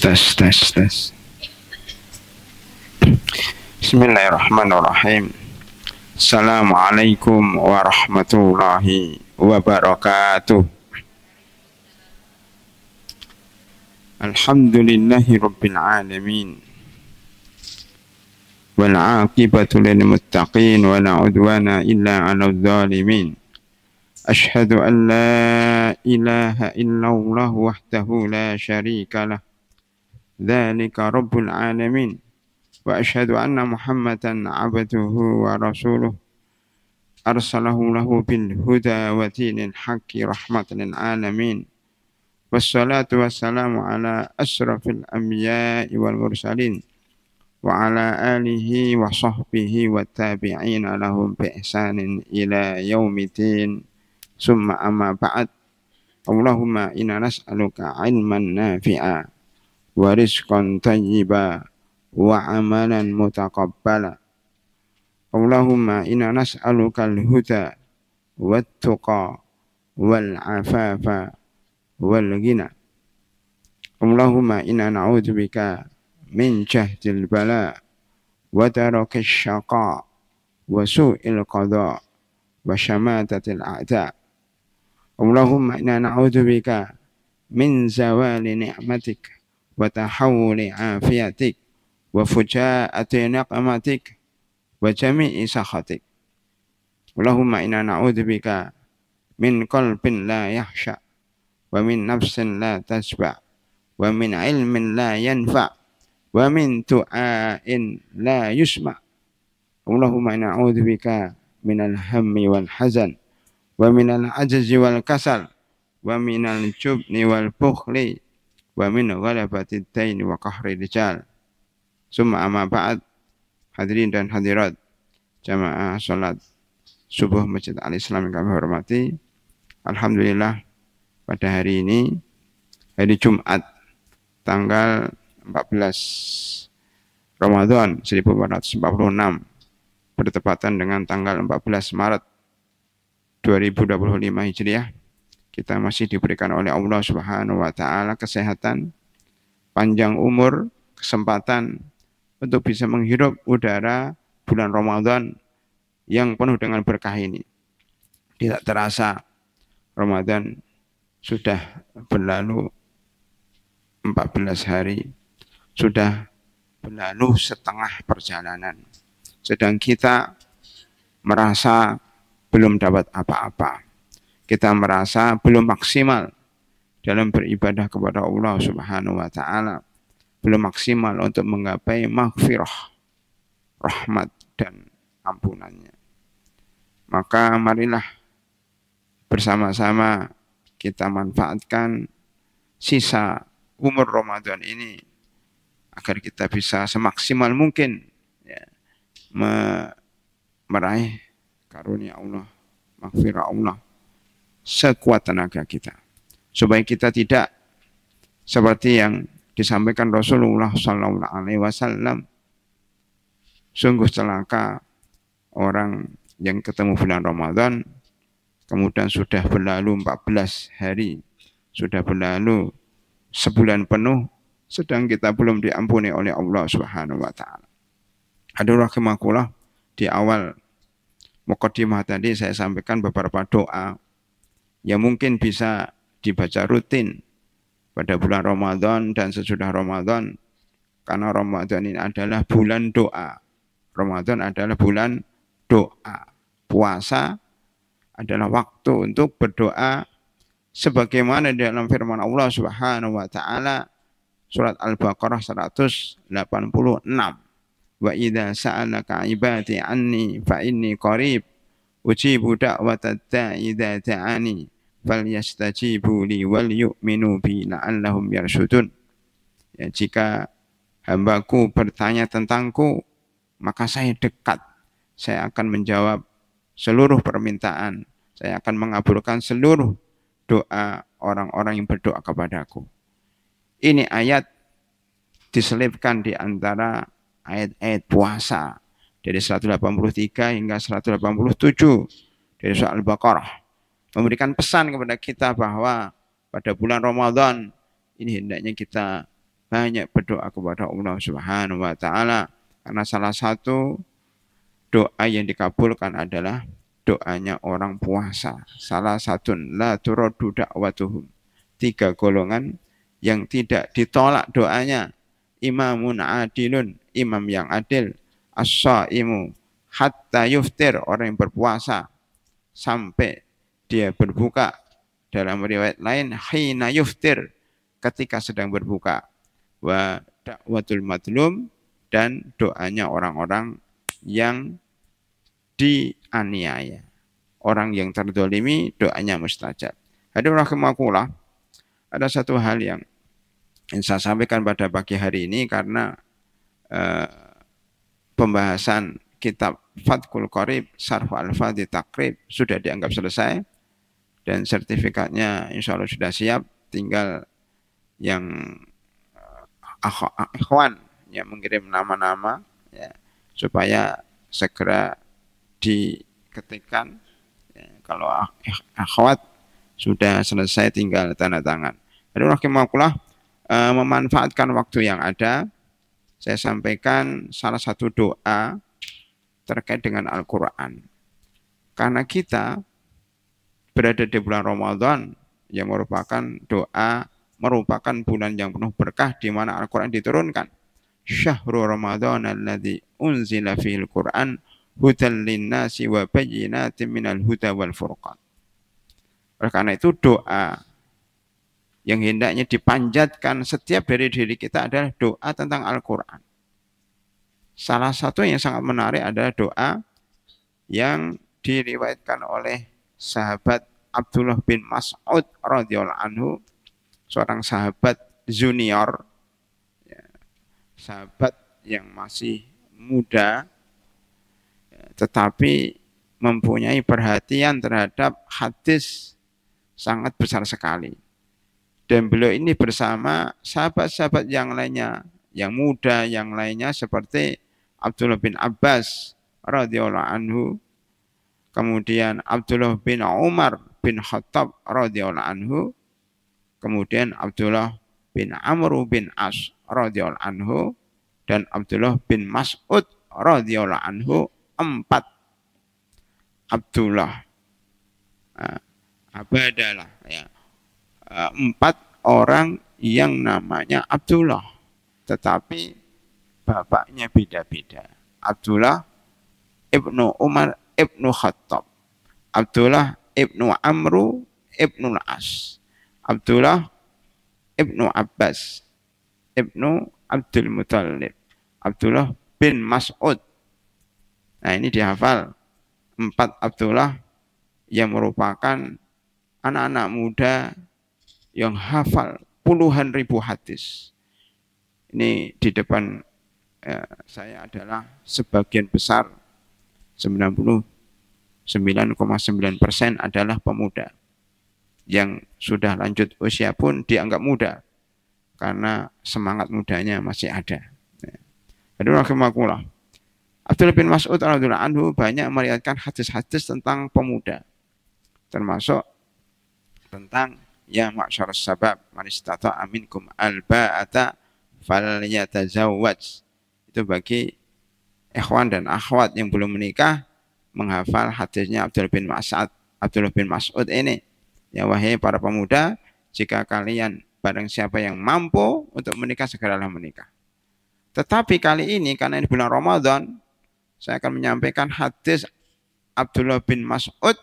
Tes, tes, tes. Bismillahirrahmanirrahim. Assalamualaikum warahmatullahi wabarakatuh. Alhamdulillahi rabbil alamin. Wal aqibatu lil muttaqin wa la udwana illa 'alal zalimin. Ashhadu an la ilaha illallah wahdahu la syarika lah. Dzalika rabbul alamin. Wa asyhadu anna Muhammadan 'abduhu wa rasuluh. Arsalahu lahu bil huda wa dinil haqqi rahmatan lil alamin. Wassalatu wassalamu ala asrafil anbiya'i wal mursalin wa ala alihi wa sahbihi wa tabi'ina lahum bi ihsanin ila yaumiddin. Summa amma ba'd. Allahumma inna nas'aluka 'ilman nafi'a wa rizqan thayyiba wa amalan mutaqabbala. Allahumma inna nas'aluka al-huda wat-tuqa wal-afafa wal-ghina. Allahumma inna na'udzubika min jahdil bala wa darakis syaqa wa su'il qada wa syamatatil a'da. Allahumma inna na'udzubika min zawali ni'matik wa tahawuli afiyatik wa fujaati niqmatik wa jami'i sakhatik. Allahumma inna na'udzubika min qalbin la yahsha wa min nafsin la tasba wa min ilmin la yanfa wa min du'ain la yusma. Allahumma inna na'udzubika min al-hammi wal hazan wa min al-ajzi wal kasal wa min al-jubni wal bukhli wa min ghalabati ad-dain wa qahri rijal. Summa amma ba'd. Hadirin dan hadirat jamaah salat subuh Masjid Al-Islam yang kami hormati. Alhamdulillah pada hari ini, hari Jumat tanggal 14 Ramadan 1446 bertepatan dengan tanggal 14 Maret 2025 Hijriah. Kita masih diberikan oleh Allah Subhanahu wa taala kesehatan, panjang umur, kesempatan untuk bisa menghirup udara bulan Ramadan yang penuh dengan berkah ini. Tidak terasa Ramadan sudah berlalu 14 hari, sudah berlalu setengah perjalanan. Sedang kita merasa belum dapat apa-apa. Kita merasa belum maksimal dalam beribadah kepada Allah Subhanahu wa taala. Belum maksimal untuk menggapai maghfirah, rahmat dan ampunannya. Maka marilah bersama-sama kita manfaatkan sisa umur Ramadan ini agar kita bisa semaksimal mungkin ya, meraih karunia Allah, maghfirah Allah sekuat tenaga kita, supaya kita tidak seperti yang disampaikan Rasulullah SAW. Sungguh celaka orang yang ketemu bulan Ramadan kemudian sudah berlalu 14 hari, sudah berlalu sebulan penuh, sedang kita belum diampuni oleh Allah Subhanahu wa taala. Hadirin rahimakumullah, di awal muqaddimah tadi saya sampaikan beberapa doa yang mungkin bisa dibaca rutin pada bulan Ramadan dan sesudah Ramadan, karena Ramadan ini adalah bulan doa. Ramadan adalah bulan doa. Puasa adalah waktu untuk berdoa sebagaimana dalam firman Allah Subhanahu wa taala surat Al-Baqarah 186. Wa idza sa'alaka 'ibadi 'anni fa inni qarib ujibu da'watad da'i idza da'ani falyastajibu li wal yu'minu bi la'allahum yarshudun. Ya, jika hambaku bertanya tentangku, maka saya dekat. Saya akan menjawab seluruh permintaan. Saya akan mengabulkan seluruh doa orang-orang yang berdoa kepadaku. Ini ayat diselipkan di antara ayat-ayat puasa dari 183 hingga 187 dari surah Al-Baqarah, memberikan pesan kepada kita bahwa pada bulan Ramadan ini hendaknya kita banyak berdoa kepada Allah Subhanahu wa taala. Karena salah satu doa yang dikabulkan adalah doanya orang puasa. Salah satu la turaddu da'watuhum. 3 golongan yang tidak ditolak doanya. Imamun adilun, imam yang adil. As-shaimu hatta yuftir, orang yang berpuasa sampai dia berbuka. Dalam riwayat lain, hina yuftir, ketika sedang berbuka. Wa da'watul madlum, dan doanya orang-orang yang dianiaya. Orang yang terdolimi, doanya mustajab. Hadirin rahimakumullah, ada satu hal yang saya sampaikan pada pagi hari ini karena pembahasan kitab Fathul Qorib, Syarh Al-Fadhi Takrib sudah dianggap selesai. Dan sertifikatnya insya Allah sudah siap, tinggal yang ikhwan yang mengirim nama-nama ya, supaya segera diketikkan ya, kalau akhwat sudah selesai tinggal tanda tangan. Jadi rahimakumullah, memanfaatkan waktu yang ada, saya sampaikan salah satu doa terkait dengan Al-Quran. Karena kita berada di bulan Ramadan yang merupakan bulan yang penuh berkah di mana Al-Quran diturunkan. Syahrul Ramadan alladzi unzila fihil Qur'an hudan linnasi wa bayyinatin minal huda wal furqan. Oleh karena itu doa yang hendaknya dipanjatkan setiap dari diri kita adalah doa tentang Al-Quran. Salah satu yang sangat menarik adalah doa yang diriwayatkan oleh sahabat Abdullah bin Mas'ud radhiyallahu anhu, seorang sahabat junior, ya, sahabat yang masih muda, ya, tetapi mempunyai perhatian terhadap hadis sangat besar sekali. Dan beliau ini bersama sahabat-sahabat yang lainnya, yang muda, yang lainnya seperti Abdullah bin Abbas radhiyallahu anhu, kemudian Abdullah bin Umar bin Khattab radhiyallahu anhu, kemudian Abdullah bin Amr bin As radhiyallahu anhu, dan Abdullah bin Mas'ud radhiyallahu anhu. 4 Abdullah, Abadalah ya. 4 orang yang namanya Abdullah, tetapi bapaknya beda-beda. Abdullah ibnu Umar ibnu Khattab, Abdullah ibnu Amru ibnu As, Abdullah ibnu Abbas ibnu Abdul Muttalib, Abdullah bin Mas'ud. Nah ini dihafal, 4 Abdullah yang merupakan anak-anak muda yang hafal puluhan ribu hadis. Ini di depan saya adalah sebagian besar, 99,9% adalah pemuda. Yang sudah lanjut usia pun dianggap muda karena semangat mudanya masih ada. Aduh rahimakumullah. Abdullah bin Mas'ud radhiyallahu anhu banyak meriwayatkan hadis-hadis tentang pemuda, termasuk tentang ya ma'syarus sabab man istata'a minkum alba'ata falyatazawwaj. Itu bagi ikhwan dan akhwat yang belum menikah menghafal hadisnya Abdullah bin Mas'ud ini. Ya wahai para pemuda, jika kalian barang siapa yang mampu untuk menikah, segeralah menikah. Tetapi kali ini karena ini bulan Ramadan, saya akan menyampaikan hadis Abdullah bin Mas'ud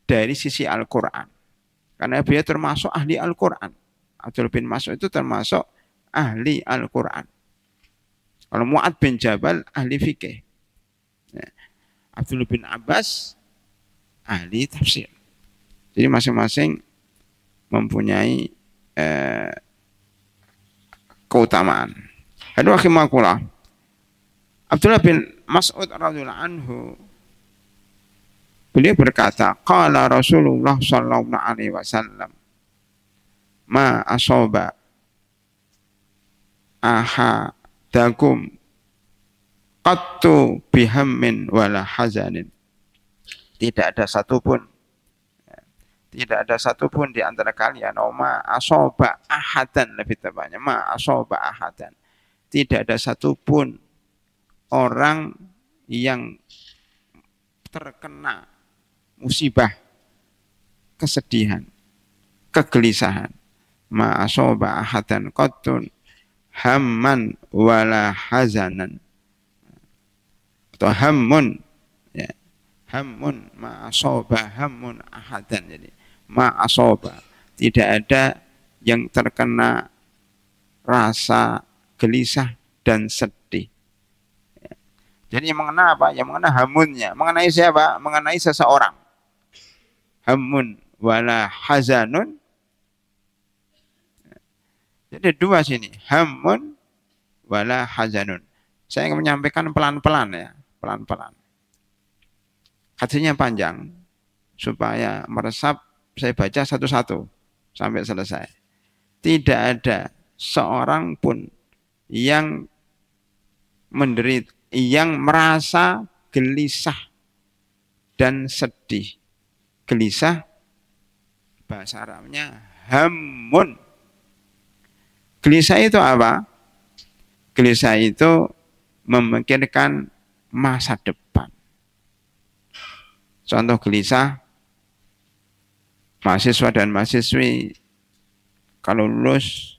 dari sisi Al-Quran. Karena beliau termasuk ahli Al-Quran. Abdullah bin Mas'ud itu termasuk ahli Al-Quran. Kalau Mu'ad bin Jabal ahli fikih. Abdullah bin Abbas ahli tafsir. Jadi masing-masing mempunyai keutamaan. Hadirin rahimakumullah. Abdullah bin Mas'ud radhiyallahu anhu, beliau berkata, qala Rasulullah sallallahu alaihi wasallam, ma asaba ahadakum qattu bihammin wala hazanin. Tidak ada satupun Tidak ada satupun di antara kalian, ma asoba ahadan, lebih tepatnya, ma asoba ahadan. Tidak ada satupun orang yang terkena musibah, kesedihan, kegelisahan. Ma asoba ahadan qattun hamman wala hazanan. Atau hammun, ya. Hammun ma asoba hammun ahadan. Jadi ma asoba, tidak ada yang terkena rasa gelisah dan sedih. Jadi yang mengena apa? Yang mengena hamunnya. Mengenai siapa? Mengenai seseorang. Hamun wala hazanun. Jadi dua sini. Hamun wala hazanun. Saya ingin menyampaikan pelan-pelan ya. Pelan-pelan. Hadisnya panjang. Supaya meresap, saya baca satu-satu. Sampai selesai. Tidak ada seorang pun yang menderita, yang merasa gelisah dan sedih. Gelisah bahasa Arabnya hamun. Gelisah itu apa? Gelisah itu memikirkan masa depan. Contoh gelisah, mahasiswa dan mahasiswi kalau lulus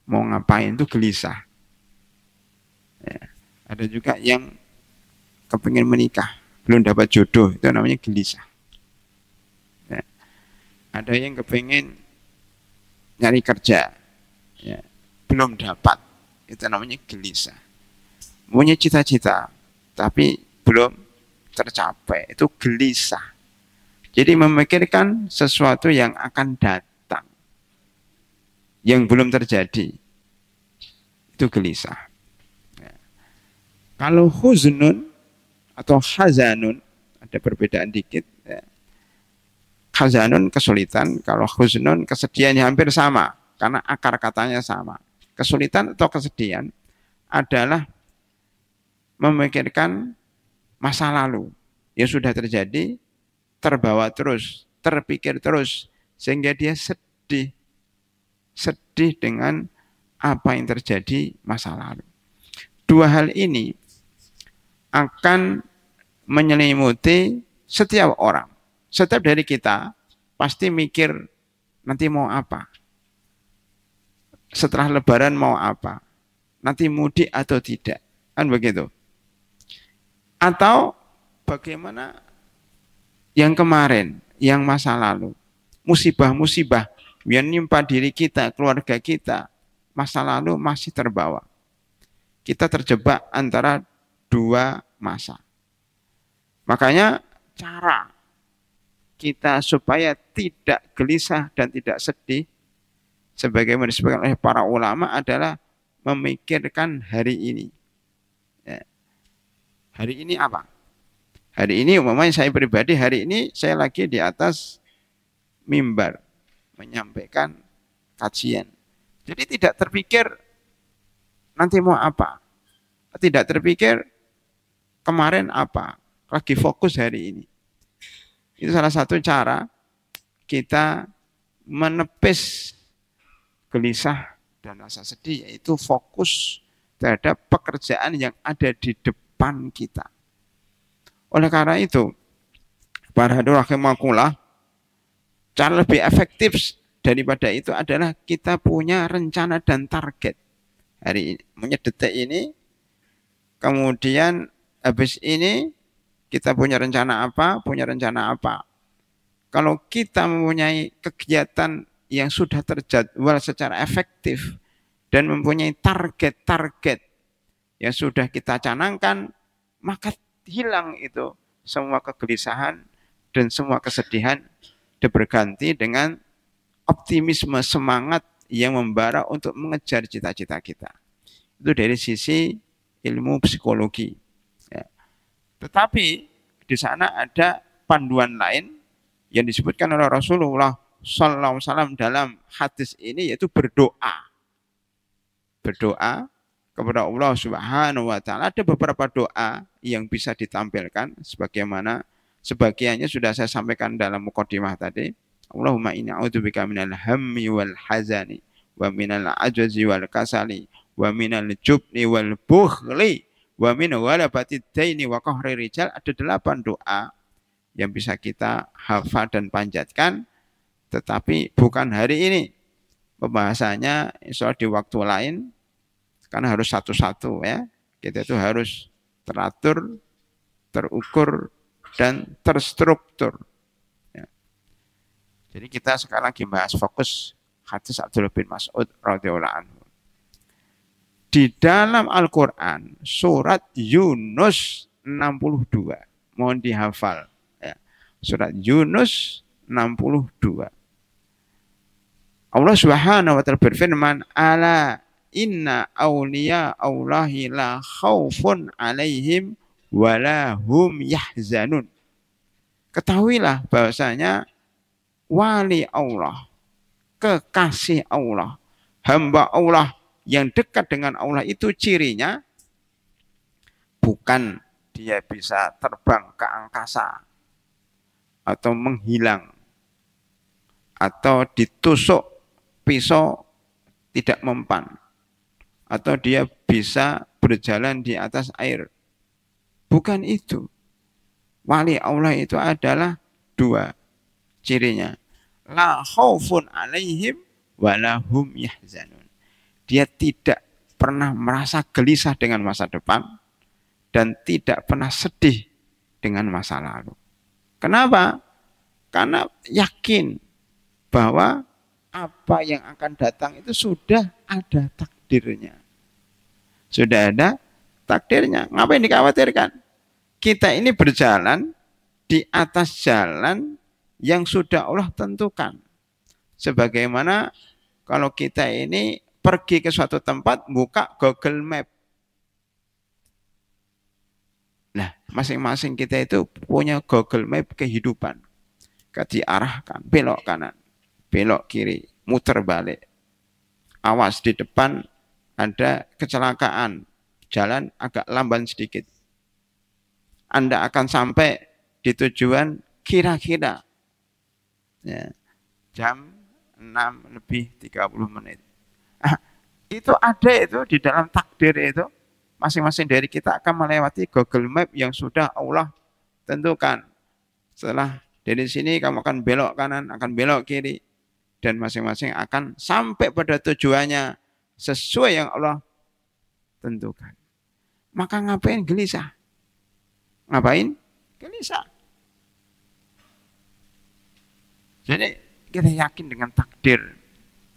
mau ngapain itu gelisah. Ya. Ada juga yang kepingin menikah, belum dapat jodoh, itu namanya gelisah. Ya. Ada yang kepingin nyari kerja, ya, belum dapat, itu namanya gelisah. Punya cita-cita, tapi belum tercapai, itu gelisah. Jadi memikirkan sesuatu yang akan datang, yang belum terjadi, itu gelisah. Kalau huznun atau hazanun, ada perbedaan dikit. Ya. Hazanun kesulitan, kalau huznun kesedihan hampir sama, karena akar katanya sama. Kesulitan atau kesedihan adalah memikirkan masa lalu yang sudah terjadi, terbawa terus, terpikir terus, sehingga dia sedih. Sedih dengan apa yang terjadi masa lalu. Dua hal ini akan menyelimuti setiap orang. Setiap dari kita pasti mikir nanti mau apa. Setelah lebaran mau apa. Nanti mudik atau tidak. Kan begitu. Atau bagaimana yang kemarin, yang masa lalu. Musibah-musibah yang menimpa diri kita, keluarga kita. Masa lalu masih terbawa. Kita terjebak antara dua masa. Makanya cara kita supaya tidak gelisah dan tidak sedih, sebagaimana disebutkan oleh para ulama, adalah memikirkan hari ini. Ya. Hari ini apa? Hari ini umpamanya saya pribadi, hari ini saya lagi di atas mimbar menyampaikan kajian. Jadi tidak terpikir nanti mau apa. Tidak terpikir kemarin apa. Lagi fokus hari ini. Itu salah satu cara kita menepis gelisah dan rasa sedih, yaitu fokus terhadap pekerjaan yang ada di depan kita. Oleh karena itu, para hadirin rahimakumullah, cara lebih efektif daripada itu adalah kita punya rencana dan target. Hari ini, detik ini, kemudian habis ini kita punya rencana apa, Kalau kita mempunyai kegiatan yang sudah terjadwal secara efektif dan mempunyai target-target yang sudah kita canangkan, maka hilang itu semua kegelisahan dan semua kesedihan, berganti dengan optimisme, semangat yang membara untuk mengejar cita-cita kita. Itu dari sisi ilmu psikologi. Ya. Tetapi di sana ada panduan lain yang disebutkan oleh Rasulullah SAW dalam hadis ini, yaitu berdoa. Berdoa kepada Allah Subhanahu wa Ta'ala. Ada beberapa doa yang bisa ditampilkan, sebagaimana sebagiannya sudah saya sampaikan dalam mukadimah tadi. Allahumma inni a'udzubika minal hammi wal hazani wa minal ajzi wal kasali wa minal jubni wal bukhli wa min ghalabatid daini wa qahri rijal. Ada 8 doa yang bisa kita hafal dan panjatkan, tetapi bukan hari ini. Pembahasannya insya Allah di waktu lain, karena harus satu-satu ya. Kita itu harus teratur, terukur, dan terstruktur. Ya. Jadi kita sekarang lagi bahas fokus hadis Abdullah bin Mas'ud radhiyallahu anhu. Di dalam Al-Quran surat Yunus 62, mohon dihafal ya. Surat Yunus 62. Allah Subhanahu wa taala berfirman, ala inna awliya Allahi la khaufun alaihim wala hum yahzanun. Ketahuilah bahwasanya wali Allah, kekasih Allah, hamba Allah yang dekat dengan Allah itu cirinya bukan dia bisa terbang ke angkasa atau menghilang atau ditusuk pisau tidak mempan atau dia bisa berjalan di atas air. Bukan itu. Wali Allah itu adalah 2 cirinya. La khaufun alaihim walahum yahzanun. Dia tidak pernah merasa gelisah dengan masa depan dan tidak pernah sedih dengan masa lalu. Kenapa? Karena yakin bahwa apa yang akan datang itu sudah ada takdirnya. Sudah ada takdirnya. Ngapain dikhawatirkan? Kita ini berjalan di atas jalan yang sudah Allah tentukan. Sebagaimana kalau kita ini pergi ke suatu tempat, buka Google Map. Nah, masing-masing kita itu punya Google Map kehidupan. Diarahkan, belok kanan, belok kiri, muter balik. Awas di depan ada kecelakaan, jalan agak lamban sedikit. Anda akan sampai di tujuan kira-kira ya, jam 6:30. Itu ada itu di dalam takdir itu. Masing-masing dari kita akan melewati Google Map yang sudah Allah tentukan. Setelah dari sini kamu akan belok kanan, akan belok kiri. Dan masing-masing akan sampai pada tujuannya sesuai yang Allah tentukan. Maka ngapain gelisah? Ngapain? Gelisah. Jadi kita yakin dengan takdir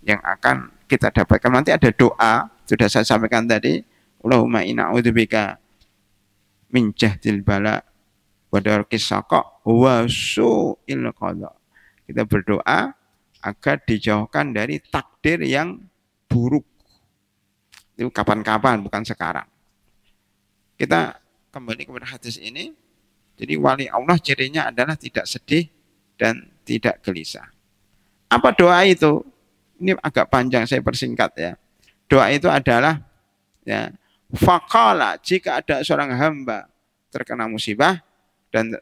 yang akan kita dapatkan. Nanti ada doa, sudah saya sampaikan tadi, Allahumma inna a'udzubika min jahdil bala wa darkis saqa wa su'il qada. Kita berdoa agar dijauhkan dari takdir yang buruk. Itu kapan-kapan, bukan sekarang. Kita kembali kepada hadis ini. Jadi wali Allah cirinya adalah tidak sedih dan tidak gelisah. Apa doa itu? Ini agak panjang, saya persingkat ya. Doa itu adalah ya, faqala, jika ada seorang hamba terkena musibah dan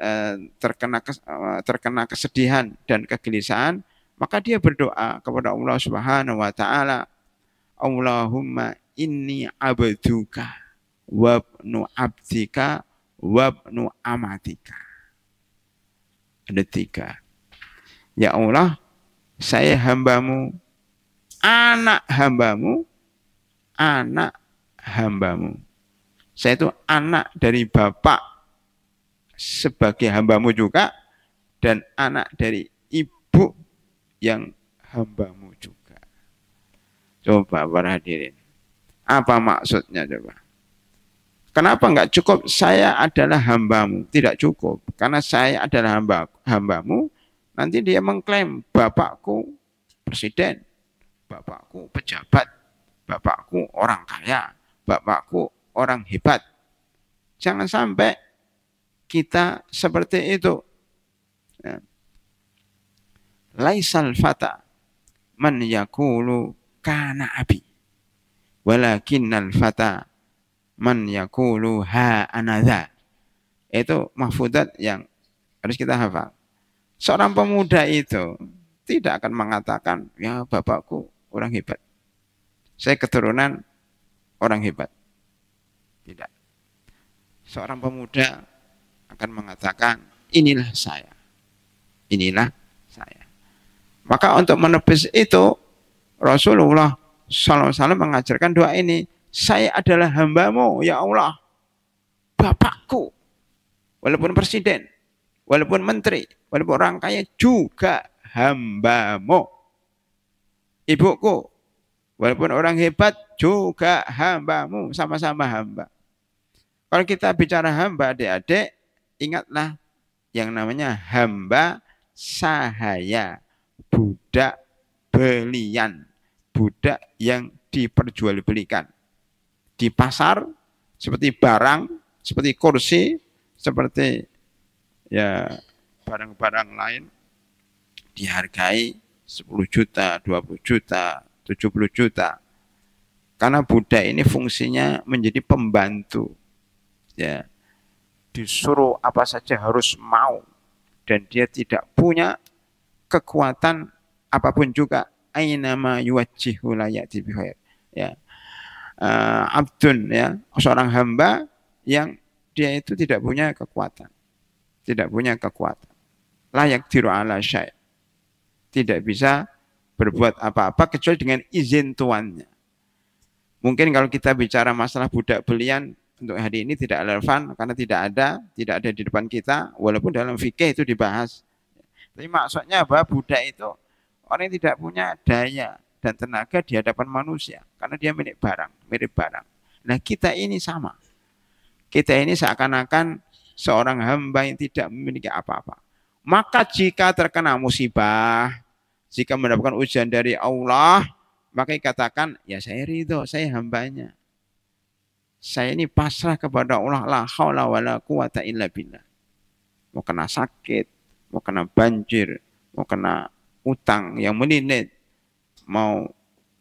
terkena kesedihan dan kegelisahan, maka dia berdoa kepada Allah Subhanahu wa taala, Allahumma inni abduka wabnu abdika wabnu amatika. Ada 3. Ya Allah, saya hambamu, anak hambamu, anak hambamu. Saya itu anak dari bapak sebagai hambamu juga, dan anak dari ibu yang hambamu juga. Coba para hadirin, apa maksudnya coba? Kenapa enggak cukup saya adalah hambamu? Tidak cukup. Karena saya adalah hambamu, nanti dia mengklaim bapakku presiden, bapakku pejabat, bapakku orang kaya, bapakku orang hebat. Jangan sampai kita seperti itu. Ya. Laisal fata man yakulu kana abi, walakinnal fata man yakulu ha anadha. Itu mahfudat yang harus kita hafal. Seorang pemuda itu tidak akan mengatakan, ya bapakku orang hebat. Saya keturunan orang hebat. Tidak. Seorang pemuda akan mengatakan, inilah saya. Inilah saya. Maka untuk menepis itu, Rasulullah SAW mengajarkan doa ini. Saya adalah hambamu, ya Allah. Bapakku. Walaupun presiden, walaupun menteri, walaupun orang kaya juga hambamu. Ibuku, walaupun orang hebat juga hambamu, sama-sama hamba. Kalau kita bicara hamba adik-adik, ingatlah yang namanya hamba sahaya, budak belian, budak yang diperjualbelikan. Di pasar, seperti barang, seperti kursi, seperti ya barang-barang lain, dihargai 10 juta, 20 juta, 70 juta. Karena budak ini fungsinya menjadi pembantu. Ya, disuruh apa saja harus mau. Dan dia tidak punya kekuatan apapun juga. Ainama yuwajjihu la ya'ti bikhair. Ya. Abdun, ya, seorang hamba yang dia itu tidak punya kekuatan. Tidak punya kekuatan. Layak diru ala syai'. Tidak bisa berbuat apa-apa kecuali dengan izin tuannya. Mungkin kalau kita bicara masalah budak belian untuk hari ini tidak relevan karena tidak ada di depan kita, walaupun dalam fikih itu dibahas. Tapi maksudnya bahwa budak itu orang yang tidak punya daya dan tenaga di hadapan manusia karena dia milik barang, mirip barang. Nah, kita ini sama. Kita ini seakan-akan seorang hamba yang tidak memiliki apa-apa. Maka jika terkena musibah, jika mendapatkan ujian dari Allah, maka dikatakan, ya saya ridho, saya hambanya. Saya ini pasrah kepada Allah, la haula wala quwata illa billah. Mau kena sakit, mau kena banjir, mau kena utang yang melilit, mau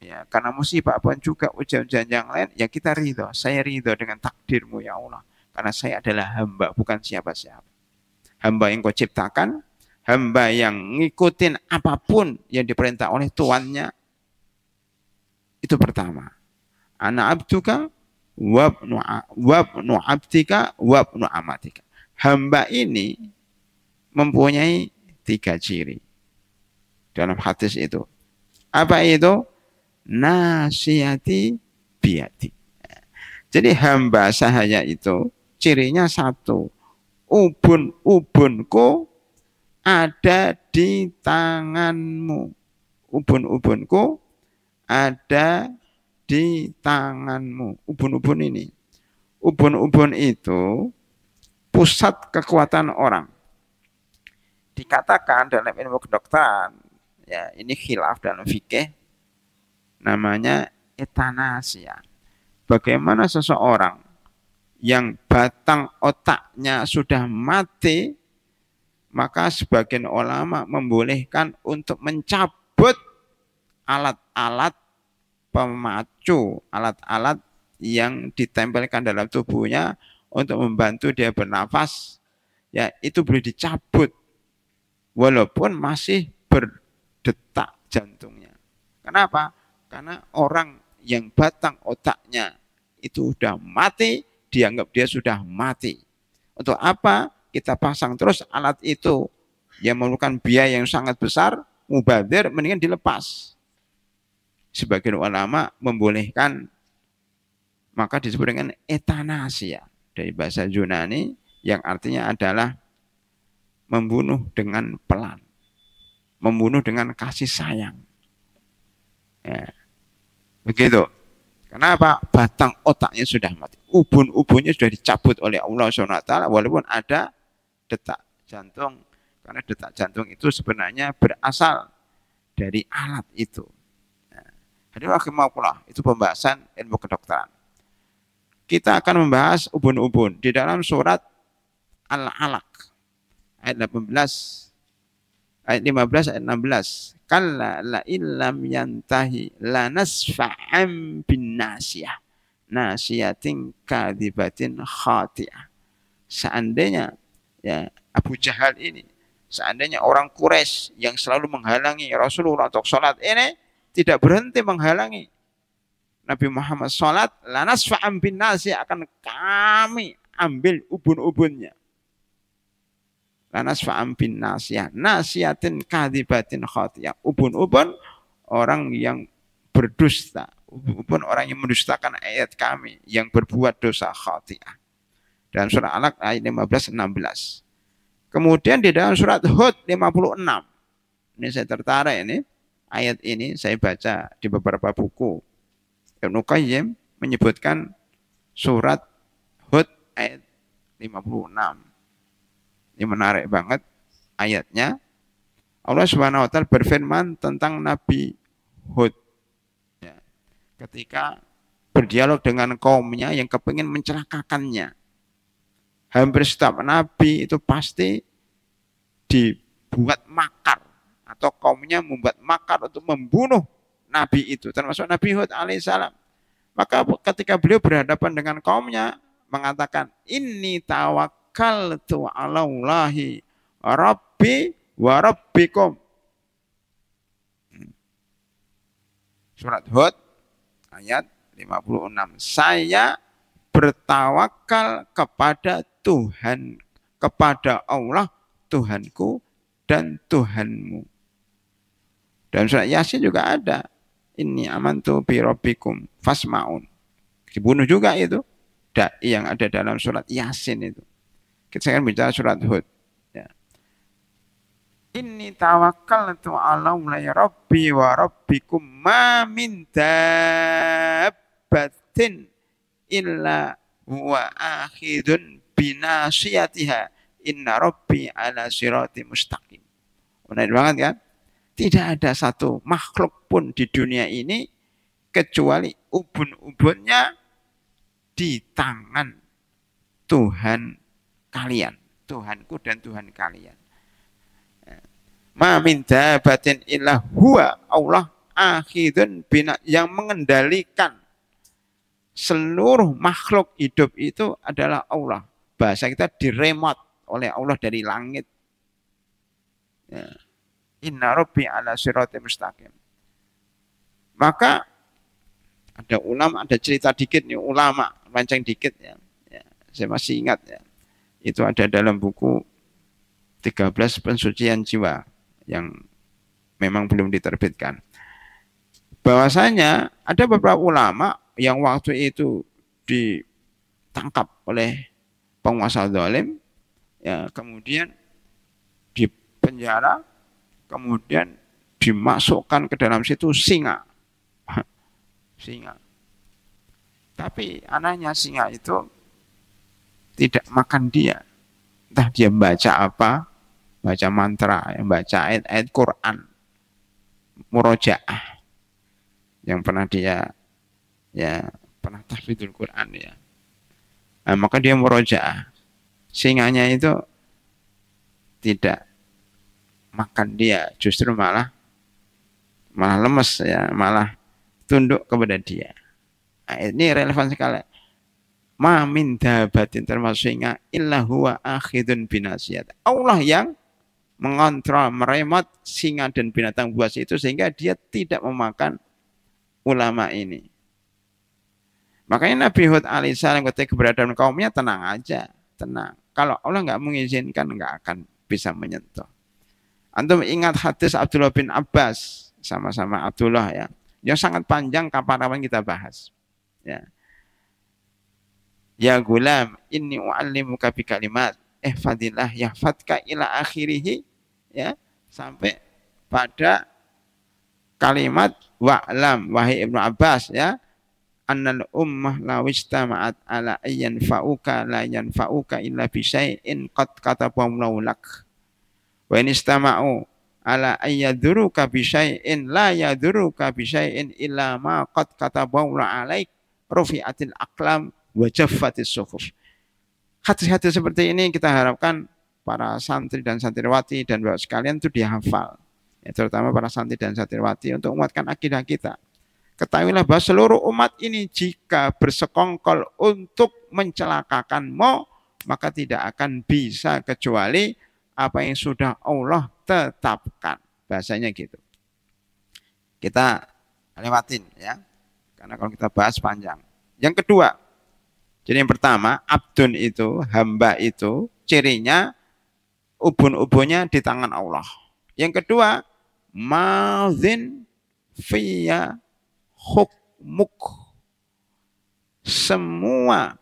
ya karena musibah pun juga ujian-ujian yang lain, ya kita ridho. Saya ridho dengan takdirmu ya Allah. Karena saya adalah hamba, bukan siapa-siapa. Hamba yang kau ciptakan, hamba yang ngikutin apapun yang diperintah oleh tuannya. Itu pertama. Ana abduka wabnu abdika wabnu amatika. Hamba ini mempunyai 3 ciri. Dalam hadis itu. Apa itu? Nasiyati biyati. Jadi hamba sahaya itu cirinya 1. Ubun-ubunku ada di tanganmu. Ubun-ubunku ada di tanganmu. Ubun-ubun ini. Ubun-ubun itu pusat kekuatan orang. Dikatakan dalam ilmu kedokteran, ya ini khilaf dalam fikih, namanya etanasia. Bagaimana seseorang yang batang otaknya sudah mati, maka sebagian ulama membolehkan untuk mencabut alat-alat pemacu, alat-alat yang ditempelkan dalam tubuhnya untuk membantu dia bernafas, ya itu boleh dicabut walaupun masih berdetak jantungnya. Kenapa? Karena orang yang batang otaknya itu sudah mati, dianggap dia sudah mati. Untuk apa? Kita pasang terus alat itu yang memerlukan biaya yang sangat besar, mubadzir, mendingan dilepas. Sebagian ulama membolehkan, maka disebut dengan etanasia dari bahasa Yunani yang artinya adalah membunuh dengan pelan, membunuh dengan kasih sayang. Ya. Begitu. Kenapa? Batang otaknya sudah mati. Ubun-ubunnya sudah dicabut oleh Allah SWT walaupun ada detak jantung. Karena detak jantung itu sebenarnya berasal dari alat itu. Hadirin rahimakumullah, itu pembahasan ilmu kedokteran. Kita akan membahas ubun-ubun di dalam surat Al-Alaq ayat 18, ayat 15, ayat 16. Kalla la illam yantahi la nasfa'am bin nasiyah. Nasiyatin kadhibatin khati'ah. Seandainya ya Abu Jahal ini Seandainya orang Quraisy yang selalu menghalangi Rasulullah untuk sholat ini tidak berhenti menghalangi Nabi Muhammad sholat, lanasfa'am bin nasi, akan kami ambil ubun-ubunnya. Lanasfa'am bin nasiyah, nasiyatin kadhibatin khatiyah. Ubun-ubun orang yang berdusta, ubun orang yang mendustakan ayat kami, yang berbuat dosa khatiyah. Dalam surah Alaq ayat 15-16. Kemudian di dalam surat Hud 56. Ini saya tertarik ini. Ayat ini saya baca di beberapa buku. Ibnu Qayyim menyebutkan surat Hud ayat 56. Ini menarik banget ayatnya. Allah Subhanahu wa taala berfirman tentang Nabi Hud. Ya. Ketika berdialog dengan kaumnya yang kepingin mencelakakannya. Hampir setiap nabi itu pasti dibuat makar atau kaumnya membuat makar untuk membunuh nabi itu, termasuk Nabi Hud alaihissalam. Maka ketika beliau berhadapan dengan kaumnya mengatakan, inni tawakkaltu 'alallahi rabbi wa rabbikum. Surat Hud ayat 56. Saya bertawakal kepada Tuhan, kepada Allah Tuhanku dan Tuhanmu. Dalam surat Yasin juga ada, inni amantu bi rabbikum fasma'un. Dibunuh juga itu dai yang ada dalam surat Yasin itu. Kita akan bicara surat Hud. Ya. Inni tawakkaltu 'ala Allahi rabbi wa rabbikum ma min dabbatin illa huwa akhidun binasiyatiha inna rabbi ala sirati mustaqim. Benar banget kan? Tidak ada satu makhluk pun di dunia ini kecuali ubun-ubunnya di tangan Tuhan kalian. Tuhanku dan Tuhan kalian. Ma min dabatin illa huwa, Allah akhidun bina, yang mengendalikan seluruh makhluk hidup itu adalah Allah. Bahasa kita diremot oleh Allah dari langit. Ya. Inna rabbi ala sirati mustaqim. Maka ada ulama, ada cerita dikit nih, ulama rancang dikit ya. Ya, saya masih ingat ya. Itu ada dalam buku 13 pensucian jiwa yang memang belum diterbitkan. Bahwasanya ada beberapa ulama yang waktu itu ditangkap oleh penguasa zalim, ya, kemudian dipenjara, kemudian dimasukkan ke dalam situ singa. Singa. Tapi anehnya singa itu tidak makan dia. Entah dia baca apa, baca mantra, baca ayat-ayat Quran, murojaah. Yang pernah dia ya pernah tahfidzul Quran ya. Nah, maka dia murojaah. Singanya itu tidak makan dia, justru malah lemes ya, malah tunduk kepada dia. Nah, ini relevan sekali. Ma min dabatin, termasuk singa, illa huwa akhidun binasiyat. Allah yang mengontrol, meremot singa dan binatang buas itu sehingga dia tidak memakan ulama ini. Makanya Nabi Hud alaihissalam ketika keberadaan kaumnya tenang aja, tenang. Kalau Allah nggak mengizinkan nggak akan bisa menyentuh. Antum ingat hadis Abdullah bin Abbas, sama-sama Abdullah ya, yang sangat panjang, kapan-kapan kita bahas. Ya, ya gulam, inni u'allimuka bi kalimat, ihfadillah yahfadka ila akhirih, ya, sampai pada kalimat wa'lam, wahai Ibnu Abbas ya, annal ummah la wistama'at ala ayyan fa'uka la yanfa'uka illa bi syai'in qad katabahu lak. Wa in istama'u ala ayyadhuruka bi syai'in la yadhuruka bi syai'in illa ma qad katabahu alaik rufi'atil aqlam wa jaffatis suhuf. Hadis-hadis seperti ini kita harapkan para santri dan santriwati dan bapak sekalian itu dihafal. Ya, terutama para santri dan santriwati untuk menguatkan akidah kita. Ketahuilah bahwa seluruh umat ini jika bersekongkol untuk mencelakakanmu, maka tidak akan bisa kecuali apa yang sudah Allah tetapkan. Bahasanya gitu. Kita lewatin ya. Karena kalau kita bahas panjang. Yang kedua, jadi yang pertama, abdun itu, hamba itu, cirinya ubun-ubunnya di tangan Allah. Yang kedua, madzin fiya hukmuk. Semua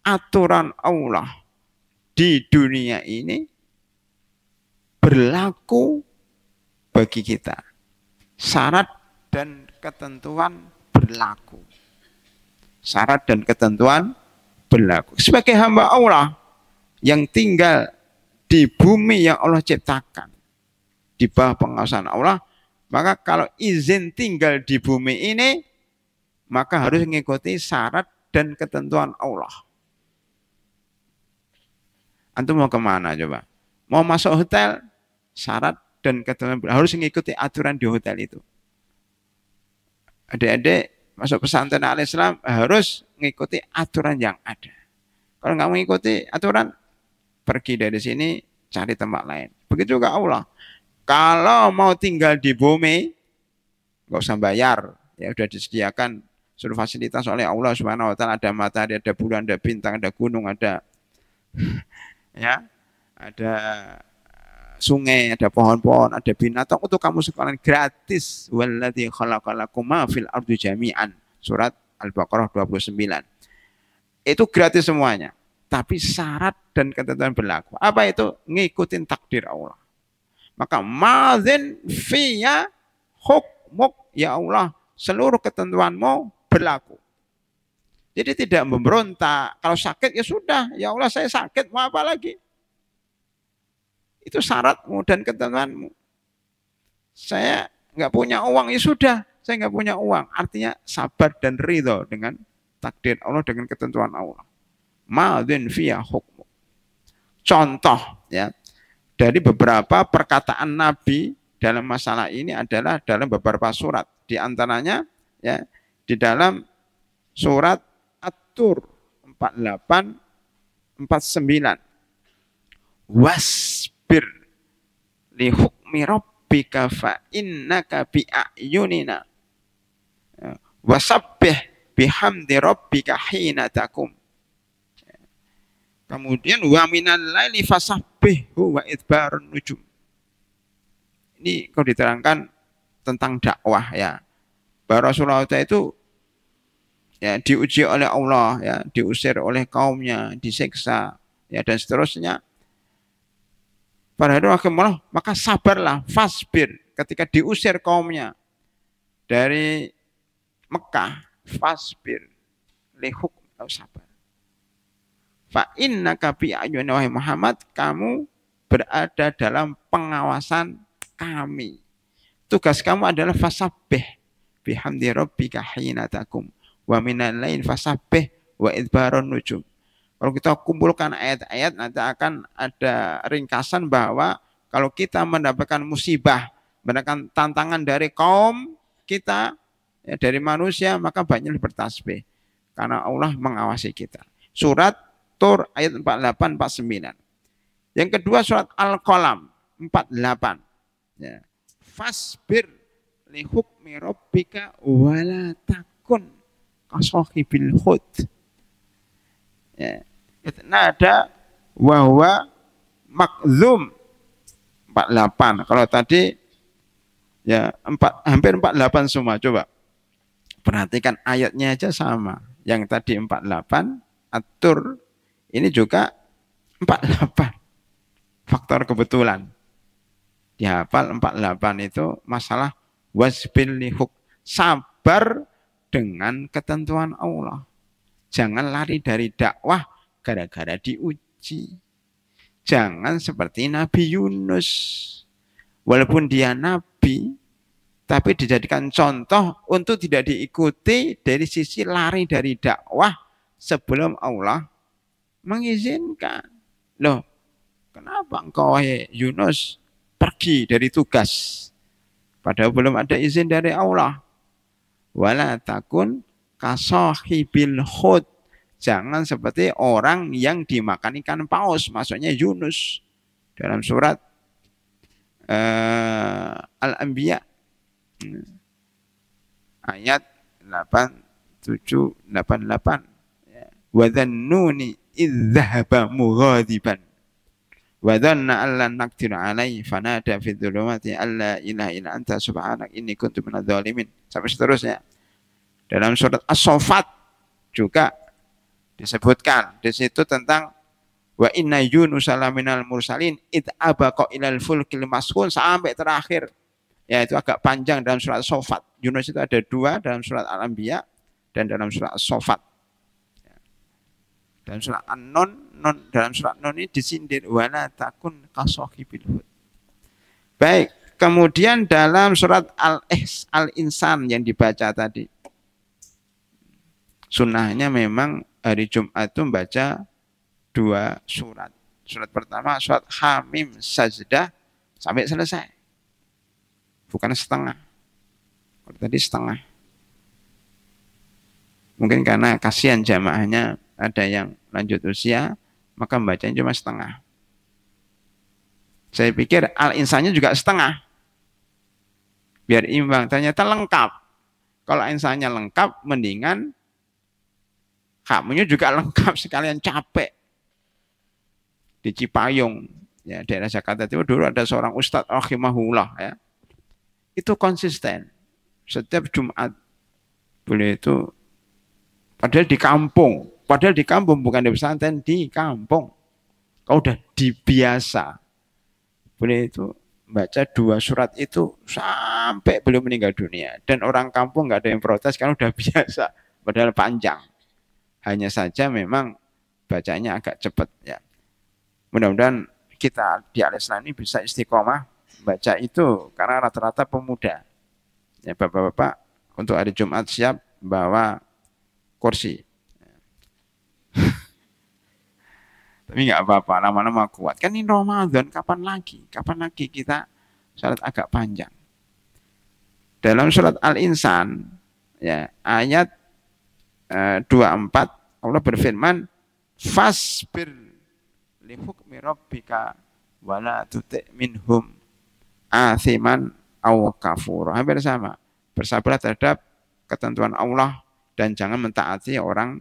aturan Allah di dunia ini berlaku bagi kita. Syarat dan ketentuan berlaku. Syarat dan ketentuan berlaku. Sebagai hamba Allah yang tinggal di bumi yang Allah ciptakan, di bawah pengawasan Allah, maka kalau izin tinggal di bumi ini, maka harus mengikuti syarat dan ketentuan Allah. Antum mau kemana coba? Mau masuk hotel, syarat dan ketentuan harus mengikuti aturan di hotel itu. Adik-adik masuk pesantren al-Islam harus mengikuti aturan yang ada. Kalau nggak mengikuti aturan, pergi dari sini, cari tempat lain. Begitu juga Allah. Kalau mau tinggal di bumi, nggak usah bayar. Ya sudah disediakan seluruh fasilitas oleh Allah Subhanahu Wa Taala. Ada matahari, ada bulan, ada bintang, ada gunung, ada ya, ada sungai, ada pohon-pohon, ada binatang untuk kamu sekalian gratis. Walladzi khalaqalakum ma fil ardi jami'an. Surat Al-Baqarah 29. Itu gratis semuanya. Tapi syarat dan ketentuan berlaku. Apa itu? Ngikutin takdir Allah. Maka madzin fiya hukmuk, ya Allah, seluruh ketentuanmu berlaku. Jadi tidak memberontak. Kalau sakit ya sudah, ya Allah saya sakit, mau apa lagi? Itu syaratmu dan ketentuanmu. Saya nggak punya uang, ya sudah, saya nggak punya uang. Artinya sabar dan ridho dengan takdir Allah, dengan ketentuan Allah. Madzin fiya hukmuk. Contoh ya, dari beberapa perkataan Nabi dalam masalah ini adalah dalam beberapa surat. Di antaranya ya, di dalam surat At-Tur 48 49. Wasbir li hukmi rabbika fa innaka bi a'yunina. Wasabbih bihamdi rabbika hina takum. Kemudian wa minal laili fasabbihhu wa idbarun nujum. Ini kalau diterangkan tentang dakwah ya. Bahwa Rasulullah itu ya diuji oleh Allah ya, diusir oleh kaumnya, disiksa ya dan seterusnya. Pada hari akhir maka sabarlah, fasbir ketika diusir kaumnya dari Mekah, fasbir lihuk sabar. Fa innaka bi ayyuna wahai Muhammad, kamu berada dalam pengawasan kami. Tugas kamu adalah fasabbih bihamdi rabbika hina takum wa minal lail fasabbih wa idbaron nujum. Kalau kita kumpulkan ayat-ayat, nanti akan ada ringkasan bahwa kalau kita mendapatkan musibah, mendapatkan tantangan dari kaum kita, ya, dari manusia, maka banyak bertasbih. Karena Allah mengawasi kita. Surat Tur ayat 48-49. Yang kedua surat Al-Qalam 48. Ya. Fasbir li hukmi rabbika wala takun kasahibil hud. Ya. Nada wahwa makzum 48. Kalau tadi ya hampir 48 semua. Coba perhatikan ayatnya aja sama. Yang tadi 48, At-Tur ini juga 48. Faktor kebetulan. Dihafal 48 itu masalah wasbil lihuk, sabar dengan ketentuan Allah. Jangan lari dari dakwah gara-gara diuji. Jangan seperti Nabi Yunus. Walaupun dia Nabi, tapi dijadikan contoh untuk tidak diikuti dari sisi lari dari dakwah sebelum Allah mengizinkan. Loh, kenapa engkau Yunus pergi dari tugas? Padahal belum ada izin dari Allah. Wala takun kasahibil hud. Jangan seperti orang yang dimakan ikan paus, maksudnya Yunus. dalam surat Al-Anbiya ayat 8788. Wa dhannuni idh dhahaba mughadiban wa dhanna an lan naqdir alaihi fanada fi dhulumati alla ilaha illa anta subhanak inni kuntu minadh dhalimin, sampai seterusnya. Dalam surat As-Saffat juga disebutkan di situ tentang wa inna yunusa laminal mursalin id abaqa ilal fulkil mashhun sampai terakhir. Ya, itu agak panjang dalam surat As-Saffat. Yunus itu ada 2 dalam surat Al-Anbiya dan dalam surat As-Saffat. Dalam surat An-Nun, dalam surat Nun ini disindir wala takun kasahibil hud. Baik, kemudian dalam surat Al-Insan yang dibaca tadi. Sunnahnya memang hari Jumat itu membaca 2 surat. Surat pertama surat Hamim Sajdah sampai selesai. Bukan setengah. Kalau tadi setengah. Mungkin karena kasihan jamaahnya ada yang lanjut usia, maka membacanya cuma setengah. Saya pikir Al-Insannya juga setengah. Biar imbang, ternyata lengkap. Kalau Al-Insannya lengkap, mendingan Hamnya juga lengkap, sekalian capek. Di Cipayung, ya, daerah Jakarta Timur, dulu ada seorang ustadz rahimahullah, ya. Itu konsisten. Setiap Jumat beliau itu, padahal di kampung, bukan di pesantren, di kampung. Kau udah dibiasa. Beliau itu baca 2 surat itu sampai beliau meninggal dunia. Dan orang kampung nggak ada yang protes karena udah biasa. Padahal panjang. Hanya saja memang bacanya agak cepat, ya. Mudah-mudahan kita di Al-Islam ini bisa istiqomah baca itu karena rata-rata pemuda. Ya, bapak-bapak untuk hari Jumat siap bawa kursi. Tapi nggak apa-apa, lama-lama kuat. Kan ini Ramadan, kapan lagi kita salat agak panjang. Dalam surat Al-Insan, ya, ayat 24, Allah berfirman, fasbir li hukmi rabbika wala tuti' minhum athiman aw kafur. Hampir sama. Bersabarlah terhadap ketentuan Allah dan jangan mentaati orang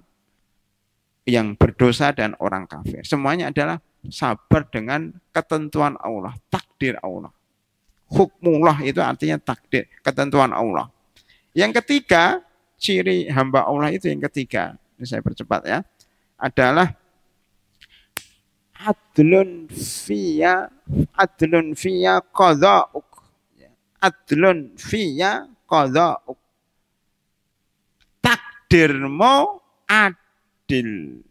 yang berdosa dan orang kafir. Semuanya adalah sabar dengan ketentuan Allah, takdir Allah. Hukmullah itu artinya takdir, ketentuan Allah. Yang ketiga, ciri hamba Allah itu yang ketiga, ini saya percepat ya, adalah adlun fiya qada'uk. Adlun fiya qada'uk. Takdirmu adil.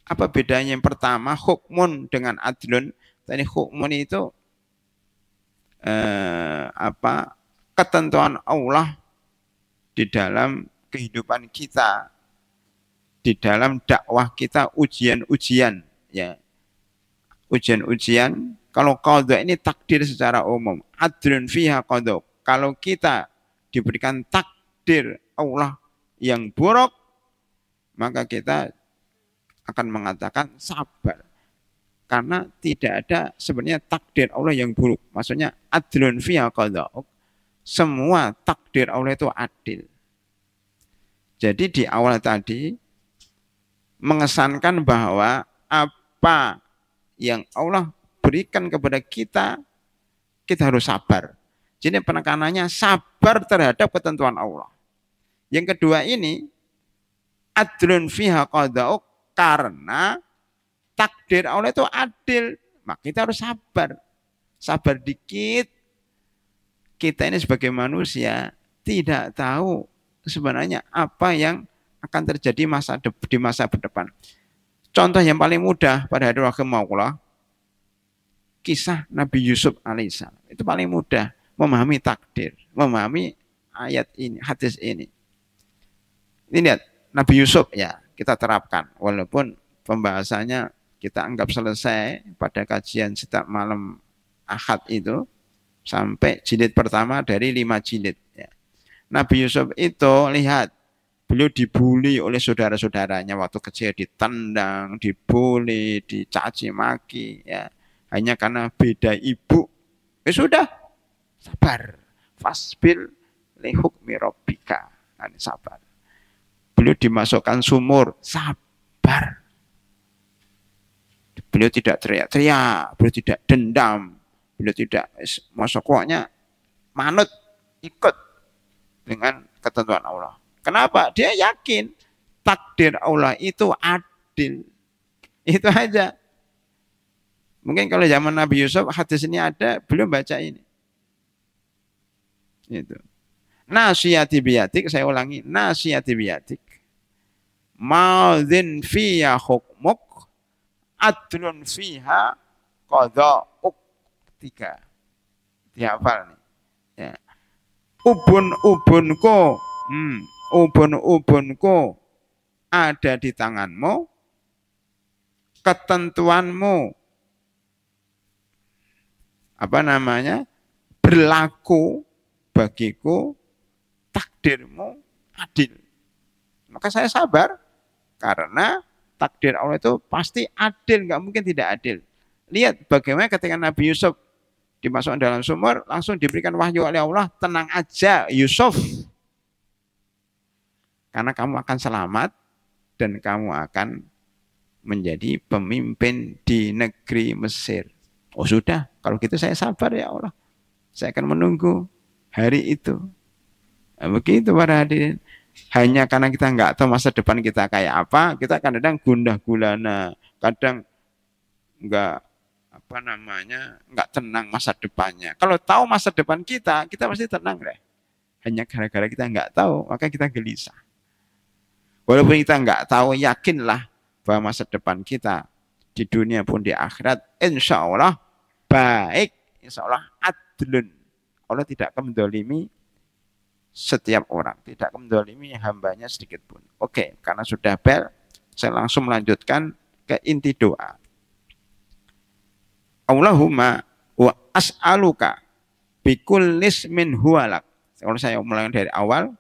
Apa bedanya? Yang pertama, hukmun dengan adlun. Tadi hukmun itu ketentuan Allah di dalam kehidupan kita, di dalam dakwah kita, ujian-ujian, ya. Ujian-ujian. Kalau qadha ini takdir secara umum. Adlun fiha qadha. Kalau kita diberikan takdir Allah yang buruk, maka kita akan mengatakan sabar. Karena tidak ada sebenarnya takdir Allah yang buruk. Maksudnya adlun fiha qada'uk. Semua takdir Allah itu adil. Jadi di awal tadi mengesankan bahwa apa yang Allah berikan kepada kita, kita harus sabar. Jadi penekanannya sabar terhadap ketentuan Allah. Yang kedua ini adlun fiha qada'uk, karena takdir Allah itu adil, maka kita harus sabar. Sabar dikit. Kita ini sebagai manusia tidak tahu sebenarnya apa yang akan terjadi di masa depan. Contoh yang paling mudah pada hari rahimahullah, kisah Nabi Yusuf alaihissalam. Itu paling mudah memahami takdir, memahami ayat ini, hadis ini. Ini lihat, Nabi Yusuf ya kita terapkan, walaupun pembahasannya kita anggap selesai pada kajian setiap malam Ahad itu sampai jilid pertama dari 5 jilid. Ya. Nabi Yusuf itu lihat, beliau dibully oleh saudara-saudaranya waktu kecil, ditendang, dibully, dicaci maki, ya. hanya karena beda ibu. Ya sudah, sabar. Fasbil li hukmi rabbika. Sabar. Beliau dimasukkan sumur, sabar. Beliau tidak teriak-teriak, beliau tidak dendam, beliau tidak masuknya manut ikut dengan ketentuan Allah. Kenapa? Dia yakin takdir Allah itu adil. Itu aja. Mungkin kalau zaman Nabi Yusuf hadis ini ada, beliau baca ini. Itu. Nasiyati biyatik, saya ulangi, nasiyati biyatik. Ma'adhin fiya hukmuk, adlun fiha qada'uk. 3. Dihafal nih. Ya. Ubun-ubunku, ubun-ubunku ada di tanganmu, ketentuanmu berlaku bagiku, takdirmu adil. Maka saya sabar karena takdir Allah itu pasti adil, nggak mungkin tidak adil. Lihat bagaimana ketika Nabi Yusuf dimasukkan dalam sumur, langsung diberikan wahyu oleh Allah, tenang aja Yusuf, karena kamu akan selamat dan kamu akan menjadi pemimpin di negeri Mesir. Oh sudah, kalau gitu saya sabar ya Allah. Saya akan menunggu hari itu. Nah, begitu para hadirin. Hanya karena kita nggak tahu masa depan kita kayak apa, kita kadang gundah gulana, kadang nggak nggak tenang masa depannya. Kalau tahu masa depan kita pasti tenang deh. Hanya gara-gara kita nggak tahu, maka kita gelisah. Walaupun kita nggak tahu, yakinlah bahwa masa depan kita di dunia pun di akhirat, insya Allah baik, insya Allah adlun. Allah tidak akan mendolimi setiap orang, tidak akan mendolimi hambanya sedikit pun. Oke, karena sudah bel, saya langsung melanjutkan ke inti doa. Allahumma wa as'aluka bikullis min huwalak. Kalau saya mulai dari awal,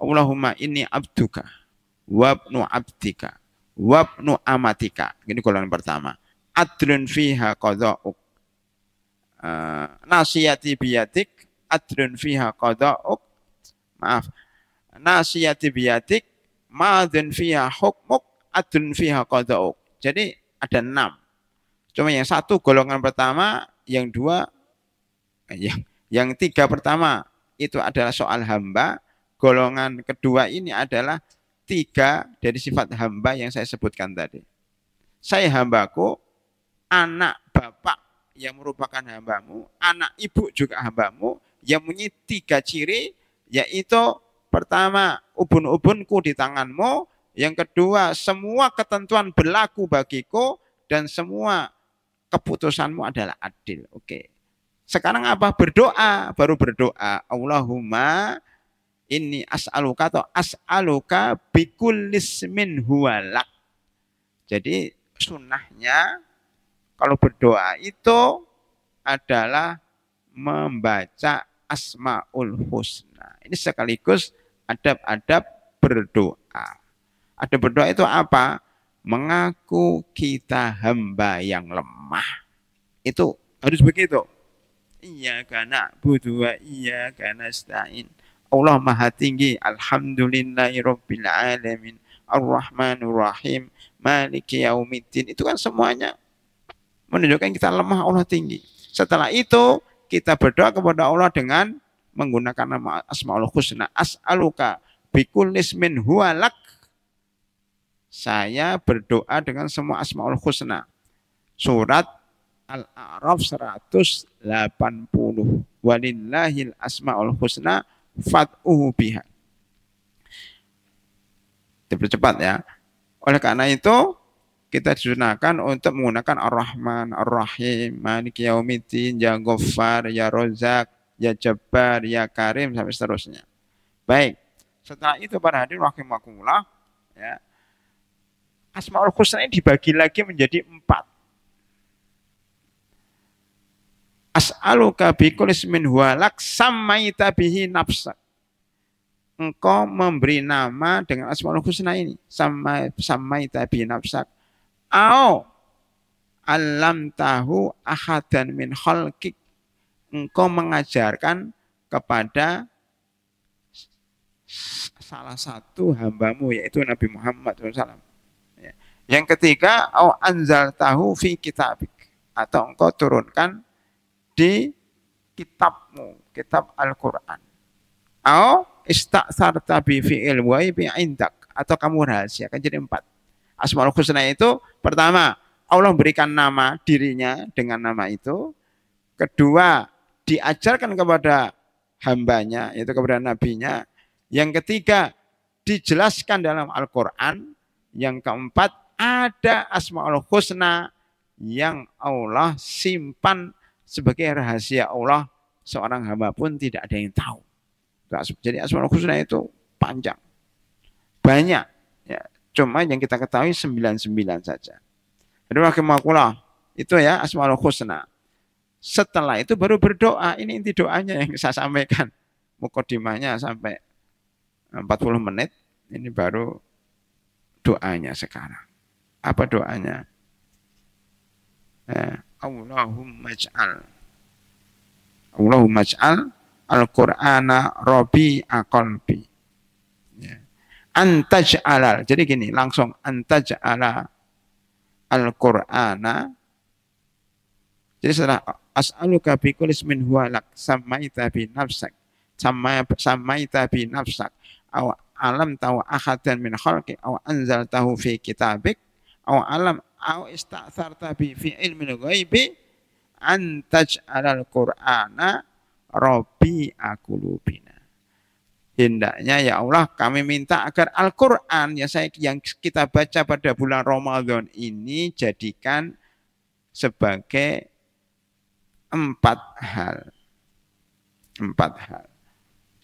Allahumma inni abduka wabnu abdika wabnu amatika. Ini golongan pertama. Adlun fiha qada'uk. Nasiyati biyatik adlun fiha qada'uk. Maaf. Nasiyati biyatik ma'adun fiha hukmuk adlun fiha qada'uk. Jadi ada 6. Cuma yang satu golongan pertama, yang 2, yang 3 pertama itu adalah soal hamba. Golongan kedua ini adalah 3 dari sifat hamba yang saya sebutkan tadi. Saya hambaku, anak bapak yang merupakan hambamu, anak ibu juga hambamu, yang punya 3 ciri, yaitu pertama, ubun-ubunku di tanganmu, yang kedua, semua ketentuan berlaku bagiku, dan semua keputusanmu adalah adil. Oke. Sekarang apa? Berdoa. Baru berdoa. Allahumma inni as'aluka atau as'aluka bikullis min huwalak. Jadi sunnahnya kalau berdoa itu adalah membaca Asmaul Husna. Ini sekaligus adab-adab berdoa. Adab berdoa itu apa? Mengaku kita hamba yang lemah. Itu harus begitu. Iyyaka na'budu wa iyyaka nasta'in. Allah Maha Tinggi. Alhamdulillahirabbil alamin. Ar-Rahmanur Rahim. Maliki yaumiddin. Itu kan semuanya menunjukkan kita lemah, Allah tinggi. Setelah itu kita berdoa kepada Allah dengan menggunakan nama Asmaul Husna. As'aluka bikullis min huwalak. Saya berdoa dengan semua Asmaul Husna. Surat Al-A'raf 180. Walillahil asmaul husna fad'uhu biha. Dipercepat ya. Oleh karena itu kita disunahkan untuk menggunakan Ar-Rahman, Ar-Rahim, Maliki Yaumiddin, Ya Ghaffar, Ya Razzaq, Ya Jabbar, Ya Karim, sampai seterusnya. Baik. Setelah itu para hadirin rahimakumullah, ya. Asmaul Husna ini dibagi lagi menjadi 4. As'aluka bikullis min huwalak sammaita bihi nafsak. Engkau memberi nama dengan Asmaul Husna ini. Sammaita bihi nafsak. alam tahu ahadan min khalqik, engkau mengajarkan kepada salah satu hambamu yaitu Nabi Muhammad SAW. Yang ketiga, au anzal tahu fi kitabik, atau engkau turunkan di kitabmu, kitab Al-Quran. Au ista'sarta bi fi'il ghaibi indak, atau kamu rahasiakan. Jadi 4. Asmaul Husna itu pertama, Allah berikan nama dirinya dengan nama itu. Kedua, diajarkan kepada hambanya, yaitu kepada nabinya. Yang ketiga, dijelaskan dalam Al-Quran. Yang keempat, ada Asmaul Husna yang Allah simpan sebagai rahasia Allah. Seorang hamba pun tidak ada yang tahu. Jadi Asmaul Husna itu panjang, banyak. Ya, cuma yang kita ketahui 99 saja. Jadi rahimakumullah, itu ya Asmaul Husna. Setelah itu baru berdoa. Ini inti doanya yang saya sampaikan. Mukadimahnya sampai 40 menit. Ini baru doanya sekarang. Apa doanya? Allahumma ij'al Al-Qur'ana rabi'a qalbi. Antaj'alal. Jadi gini, langsung antaj'ala Al-Qur'ana. Jadi setelah as'aluka bi kulli ismin huwa lak samaita bi nafsak samaita bi nafsak aw alam tahu ahadan min khalqi aw anzaltahu fi kitabik aw alam aw ista'tharta bi fi ilmil ghaibi antaj'alal qur'ana rabi'a qulubina. Hendaknya ya Allah, kami minta agar Al-Qur'an yang kita baca pada bulan Ramadan ini jadikan sebagai 4 hal. 4 hal.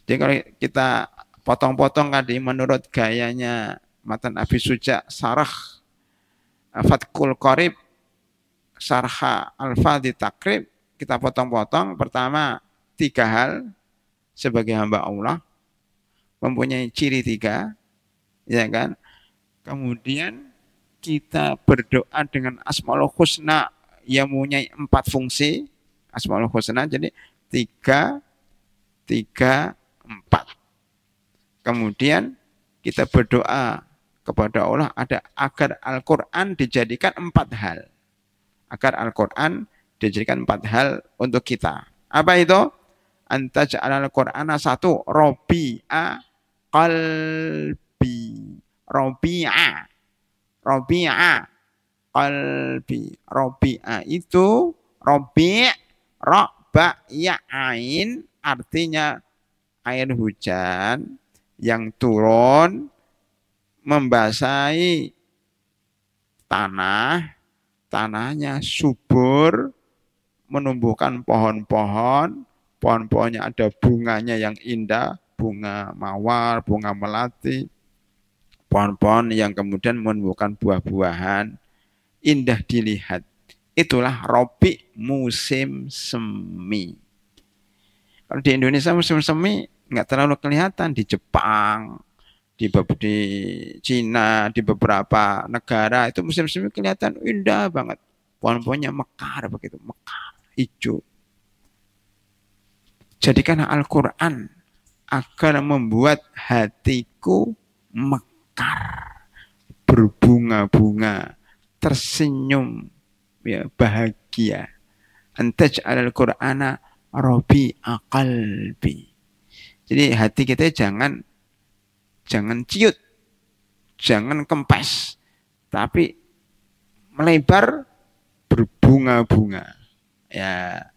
Jadi kalau kita potong-potong tadi menurut gayanya Matan Abi Suja Sarah Fathul Qorib Sarha Al-Fadhi Takrib, kita potong-potong. Pertama, 3 hal sebagai hamba Allah, mempunyai ciri 3, ya kan? Kemudian kita berdoa dengan Asmaul Husna yang mempunyai 4 fungsi. Asmaul Husna jadi 3, 4. Kemudian kita berdoa kepada Allah agar Al-Quran dijadikan 4 hal. Agar Al-Quran dijadikan 4 hal untuk kita. Apa itu? Antaj'alal Qur'ana 1 rabi'a qalbi. Rabi'a qalbi. Rabi'a itu rabi' ra ba ya ain, artinya air hujan yang turun membasahi tanah, tanahnya subur, menumbuhkan pohon-pohon, pohon-pohonnya ada bunganya yang indah, bunga mawar, bunga melati, pohon-pohon yang kemudian menumbuhkan buah-buahan, indah dilihat. Itulah Rabi, musim semi. Kalau di Indonesia musim semi nggak terlalu kelihatan. Di Jepang, di Cina, di beberapa negara itu musim semi kelihatan indah banget. Pohon-pohonnya mekar begitu, mekar, hijau. Jadikan Al-Quran agar membuat hatiku mekar, berbunga-bunga, tersenyum, ya, bahagia. Antaj'alal Qur'ana rabi'a qalbi. Jadi hati kita jangan ciut, jangan kempes, tapi melebar, berbunga-bunga. Ya.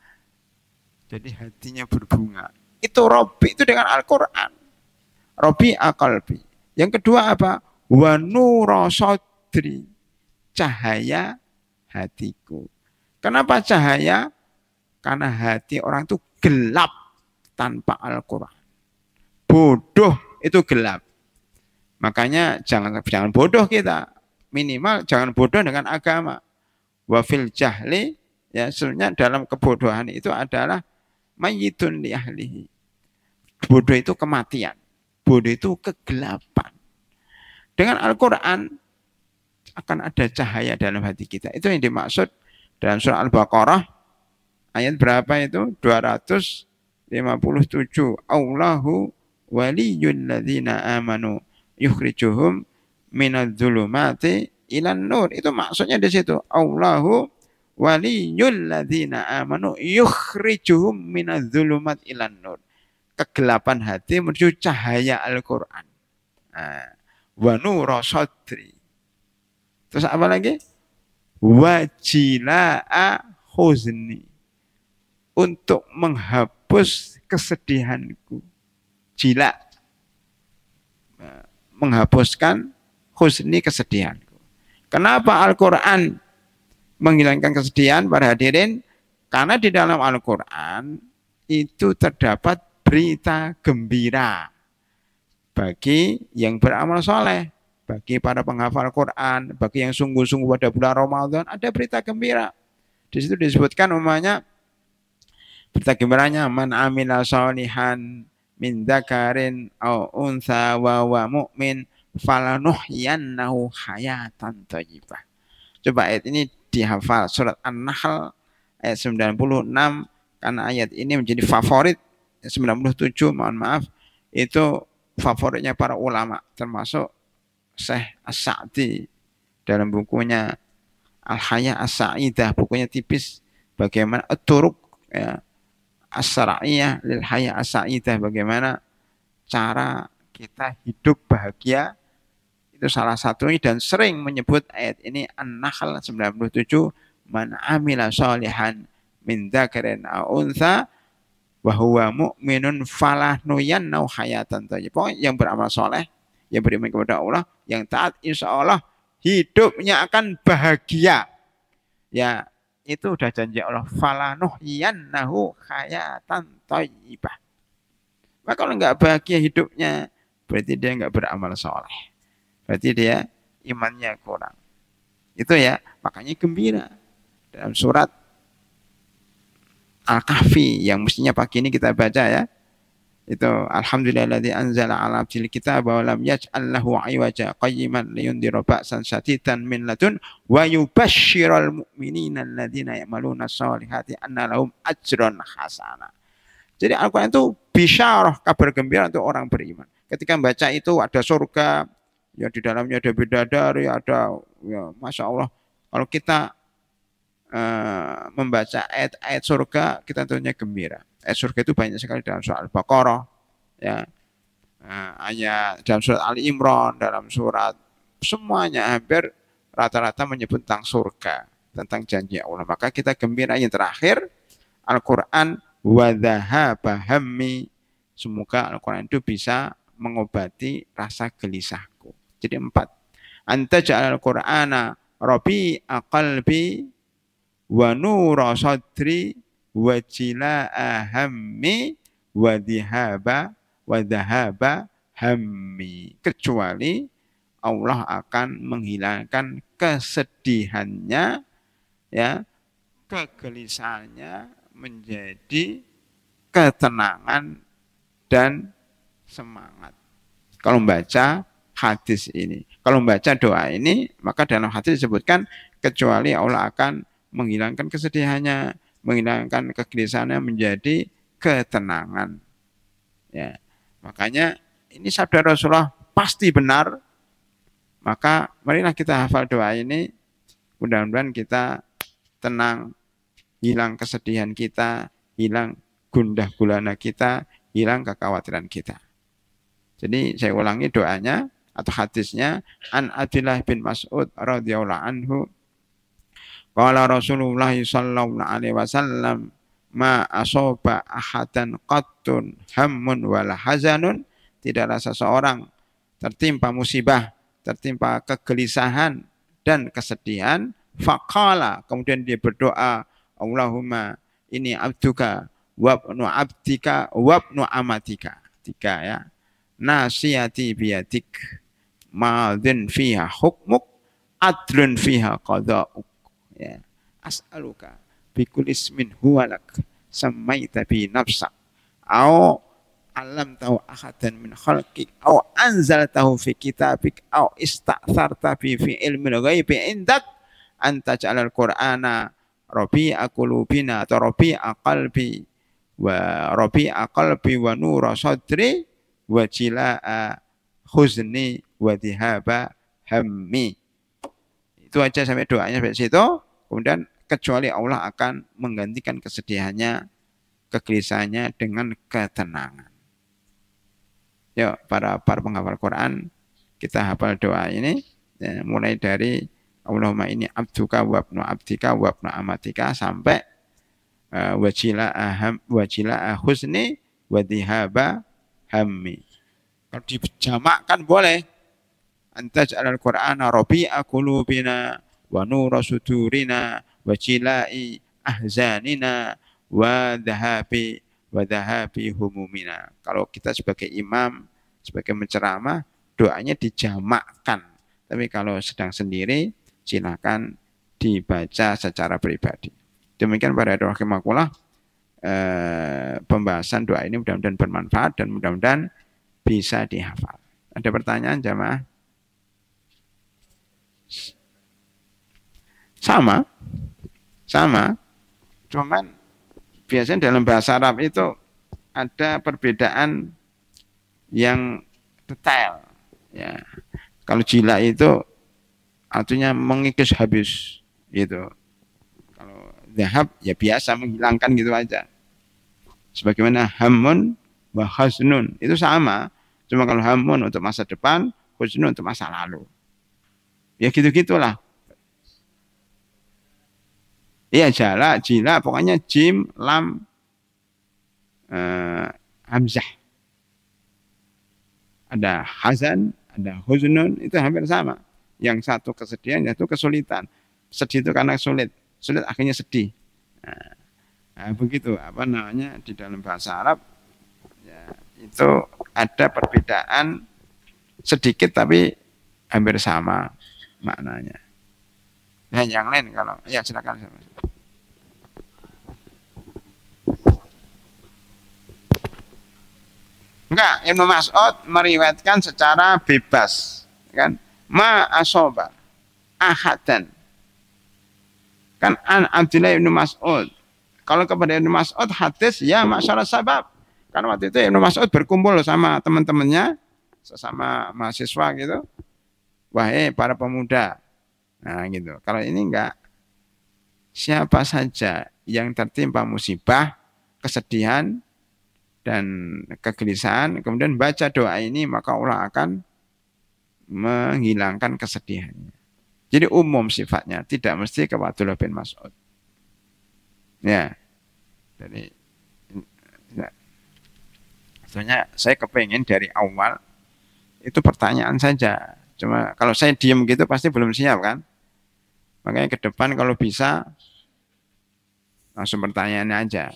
Jadi hatinya berbunga. Itu Rabi itu dengan Al-Quran. Rabi'a qalbi. Yang kedua apa? Wa nura sadri. Cahaya hatiku. Kenapa cahaya? Karena hati orang itu gelap tanpa Al-Quran. Bodoh itu gelap. Makanya jangan bodoh kita. Minimal jangan bodoh dengan agama. Wa fil jahli, ya sebenarnya dalam kebodohan itu adalah mayyitun li ahlihi. Bodoh itu kematian. Bodoh itu kegelapan. Dengan Al-Quran akan ada cahaya dalam hati kita. Itu yang dimaksud Dalam surah Al-Baqarah ayat berapa itu? 257. Allahu waliyul ladzina amanu yukhrijuhum minadz-dzulumati ilan nur. Itu maksudnya di situ. Allahu waliyul ladzina amanu yukhrijuhum minadz-dzulumati ilan nur. Kegelapan hati menuju cahaya Al-Qur'an. Nah, wa nura sadri. Terus apa lagi? Wajila'a huzni. Untuk menghapus kesedihanku. Jila. Menghapuskan huzni kesedihanku. Kenapa Al-Quran menghilangkan kesedihan para hadirin? Karena di dalam Al-Quran itu terdapat berita gembira bagi yang beramal soleh, bagi para penghafal Quran, bagi yang sungguh-sungguh pada bulan Ramadan, ada berita gembira. Di situ disebutkan umumnya berita gembiranya, man amila sholihan min dzakarin au untha wa wa mu'min falanuhyannahu hayatan thayyibah. Coba ayat ini dihafal, surat An-Nahl ayat 96, karena ayat ini menjadi favorit. 97, mohon maaf, itu favoritnya para ulama, termasuk Syekh As-Sa'di dalam bukunya Al-Haya As-Sa'idah, bukunya tipis, bagaimana at-turuq ya, as-sara'iyah lil haya as-sa'idah, bagaimana cara kita hidup bahagia, itu salah satunya, dan sering menyebut ayat ini An-Nahl 97, man amila sholihan min dzakarin aw untha wa huwa mu'minun falanuhyannahu hayatan thayyibah. Yang beramal soleh, yang beriman kepada Allah, yang taat, insya Allah hidupnya akan bahagia. Ya, itu udah janji Allah, falanuhyannahu hayatan thayyibah. Maka kalau nggak bahagia hidupnya, berarti dia nggak beramal soleh, berarti dia imannya kurang. Itu ya, makanya gembira dalam surat Al-Kahfi yang mestinya pagi ini kita baca ya. Itu alhamdulillahilladzi anzala 'ala 'abdil kitaba wa lam yaj'al lahu 'iwaja qayyiman liyundhira ba'san shadidan min ladun wa yubashshiral mu'minina alladzina ya'maluna sholihati anna lahum ajran hasana. Jadi Al-Qur'an itu bisyarah, kabar gembira untuk orang beriman. Ketika membaca itu ada surga, ya di dalamnya ada bidadari, ada ya Masya Allah. Kalau kita membaca ayat-ayat surga, kita tentunya gembira. Ayat surga itu banyak sekali dalam surat Al-Baqarah, ya, ayat dalam surat Ali Imran, dalam surat, semuanya hampir rata-rata menyebut tentang surga, tentang janji Allah. Maka kita gembira. Yang terakhir, Al-Quran wa dhahaba hammi. Semoga Al-Quran itu bisa mengobati rasa gelisahku. Jadi 4. Anta ja'al Al-Qur'ana rabi'a qalbi wa nura sadri wa jilaa hammi wa dhahaba hammi. Kecuali Allah akan menghilangkan kesedihannya, ya, kegelisahannya menjadi ketenangan dan semangat. Kalau membaca hadis ini, kalau membaca doa ini, maka dalam hadis disebutkan kecuali Allah akan menghilangkan kesedihannya, menghilangkan kegelisahannya menjadi ketenangan. Ya, makanya ini sabda Rasulullah pasti benar. Maka marilah kita hafal doa ini, mudah-mudahan kita tenang, hilang kesedihan kita, hilang gundah gulana kita, hilang kekhawatiran kita. Jadi saya ulangi doanya atau hadisnya, an Abdullah bin Mas'ud radhiyallahu anhu, qala Rasulullah sallallahu alaihi wasallam, ma asaba ahadan qattun hammun wala hazanun. Tidaklah seseorang tertimpa musibah, tertimpa kegelisahan dan kesedihan, faqala, kemudian dia berdoa, Allahumma ini abduka wabnu abdika wabnu amatika. 3 ya. Nasiyati biyadik, madhin fiha hukmuk, adlun fiha qada'uk. Ya. As'aluka bikul ismin huwalak samaita bi nafsak au alam tahu ahadan min khalqik au anzaltahu fi kitabik au ista'tharta bi fi ilmil ghaibi indak anta ja'alal qur'ana rabi'a qulubina atau rabi'a qalbi wa nura sadri wa jila'a huzni wa dhihaba hammi. Itu aja sampai doanya sampai situ. Kemudian kecuali Allah akan menggantikan kesedihannya, kegelisahannya dengan ketenangan. Yuk, para penghafal Quran, kita hafal doa ini ya, mulai dari Allahumma ini abduka wa abnu abdika wa abnu amatika sampai wajila'a husni wa dhihaba hammi. Kalau dijamakkan boleh. Antaj alal Qur'ana rabi'a qulubina wa nura sudurina wa jilai ahzanina wa dhahabi humumina. Kalau kita sebagai imam, sebagai menceramah, doanya dijamakkan. Tapi kalau sedang sendiri, silakan dibaca secara pribadi. Demikian para rahimakumullah, pembahasan doa ini mudah-mudahan bermanfaat dan mudah-mudahan bisa dihafal. Ada pertanyaan jamaah? Sama. Cuman biasanya dalam bahasa Arab itu ada perbedaan yang detail. Ya. Kalau jila itu artinya mengikis habis gitu. Kalau dhahab ya biasa menghilangkan gitu aja. Sebagaimana hamun wa haznun itu sama. Cuma kalau hamun untuk masa depan, haznun untuk masa lalu. Ya gitu-gitulah. Iya jila, pokoknya jim, lam, hamzah. Ada hazan, ada huznun, itu hampir sama. Yang satu kesedihan, yang satu kesulitan. Sedih itu karena sulit akhirnya sedih. Nah, begitu apa namanya di dalam bahasa Arab ya, itu ada perbedaan sedikit tapi hampir sama maknanya. Nah, yang lain kalau ya silakan. Enggak, Ibnu Mas'ud meriwayatkan secara bebas, kan? Ma asoba ahadan. Kan an Abdullah Ibnu Mas'ud. Kalau kepada Ibnu Mas'ud hadis ya masyarakat sabab. Karena waktu itu Ibnu Mas'ud berkumpul sama teman-temannya, sesama mahasiswa gitu. Wahai para pemuda. Nah gitu. Kalau ini enggak, siapa saja yang tertimpa musibah, kesedihan, dan kegelisahan, kemudian baca doa ini, maka Allah akan menghilangkan kesedihannya. Jadi umum sifatnya, tidak mesti ke Abdullah bin Mas'ud. Ya, jadi sebenarnya saya kepengen dari awal itu pertanyaan saja. Cuma kalau saya diam gitu pasti belum siap kan. Makanya ke depan kalau bisa langsung pertanyaannya aja.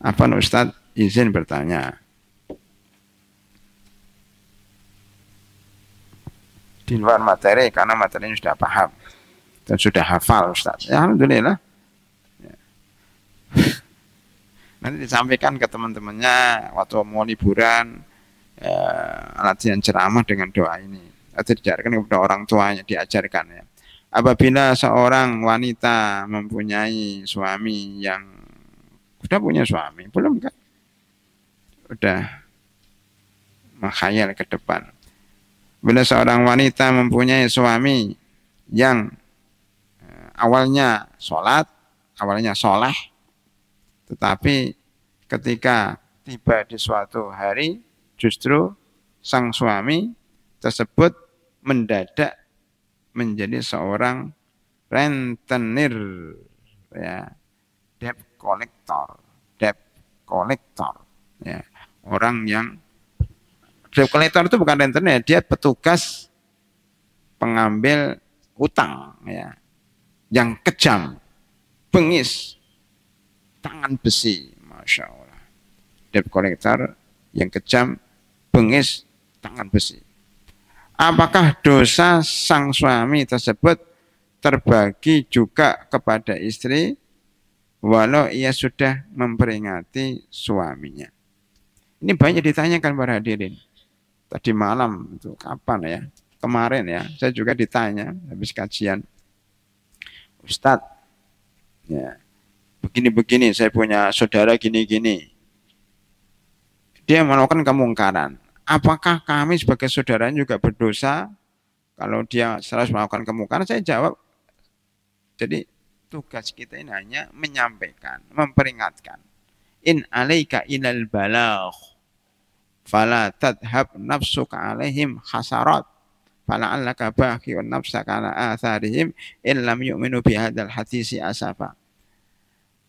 Apa Ustadz izin bertanya? Di luar materi karena materinya sudah paham dan sudah hafal Ustadz. Ya, alhamdulillah. Ya. Nanti disampaikan ke teman-temannya waktu mau liburan, latihan ceramah dengan doa ini. Atau diajarkan kepada orang tuanya, diajarkan ya. Apabila seorang wanita mempunyai suami yang sudah punya suami, belum kan? Udah menghayal ke depan. Bila seorang wanita mempunyai suami yang awalnya sholat, awalnya soleh, tetapi ketika tiba di suatu hari, justru sang suami tersebut mendadak menjadi seorang rentenir, ya, debt collector, ya, orang yang debt collector itu bukan rentenir, dia petugas pengambil utang, ya, yang kejam, bengis, tangan besi, masya Allah, debt collector yang kejam, bengis, tangan besi. Apakah dosa sang suami tersebut terbagi juga kepada istri walau ia sudah memperingati suaminya? Ini banyak ditanyakan para hadirin. Tadi malam itu kapan ya? kemarin ya, saya juga ditanya habis kajian, Ustadz, ya, begini-begini, saya punya saudara gini-gini. Dia melakukan kemungkaran. Apakah kami sebagai saudara juga berdosa kalau dia selalu melakukan kemungkaran? Saya jawab, jadi tugas kita ini hanya menyampaikan, memperingatkan. In alaika ilal balagh fala tadhhab nafsuka alaihim hasarat fala'allaka baqi'un nafsaka ala atharihim in lam yu'minu bihadzal hadisi asafa.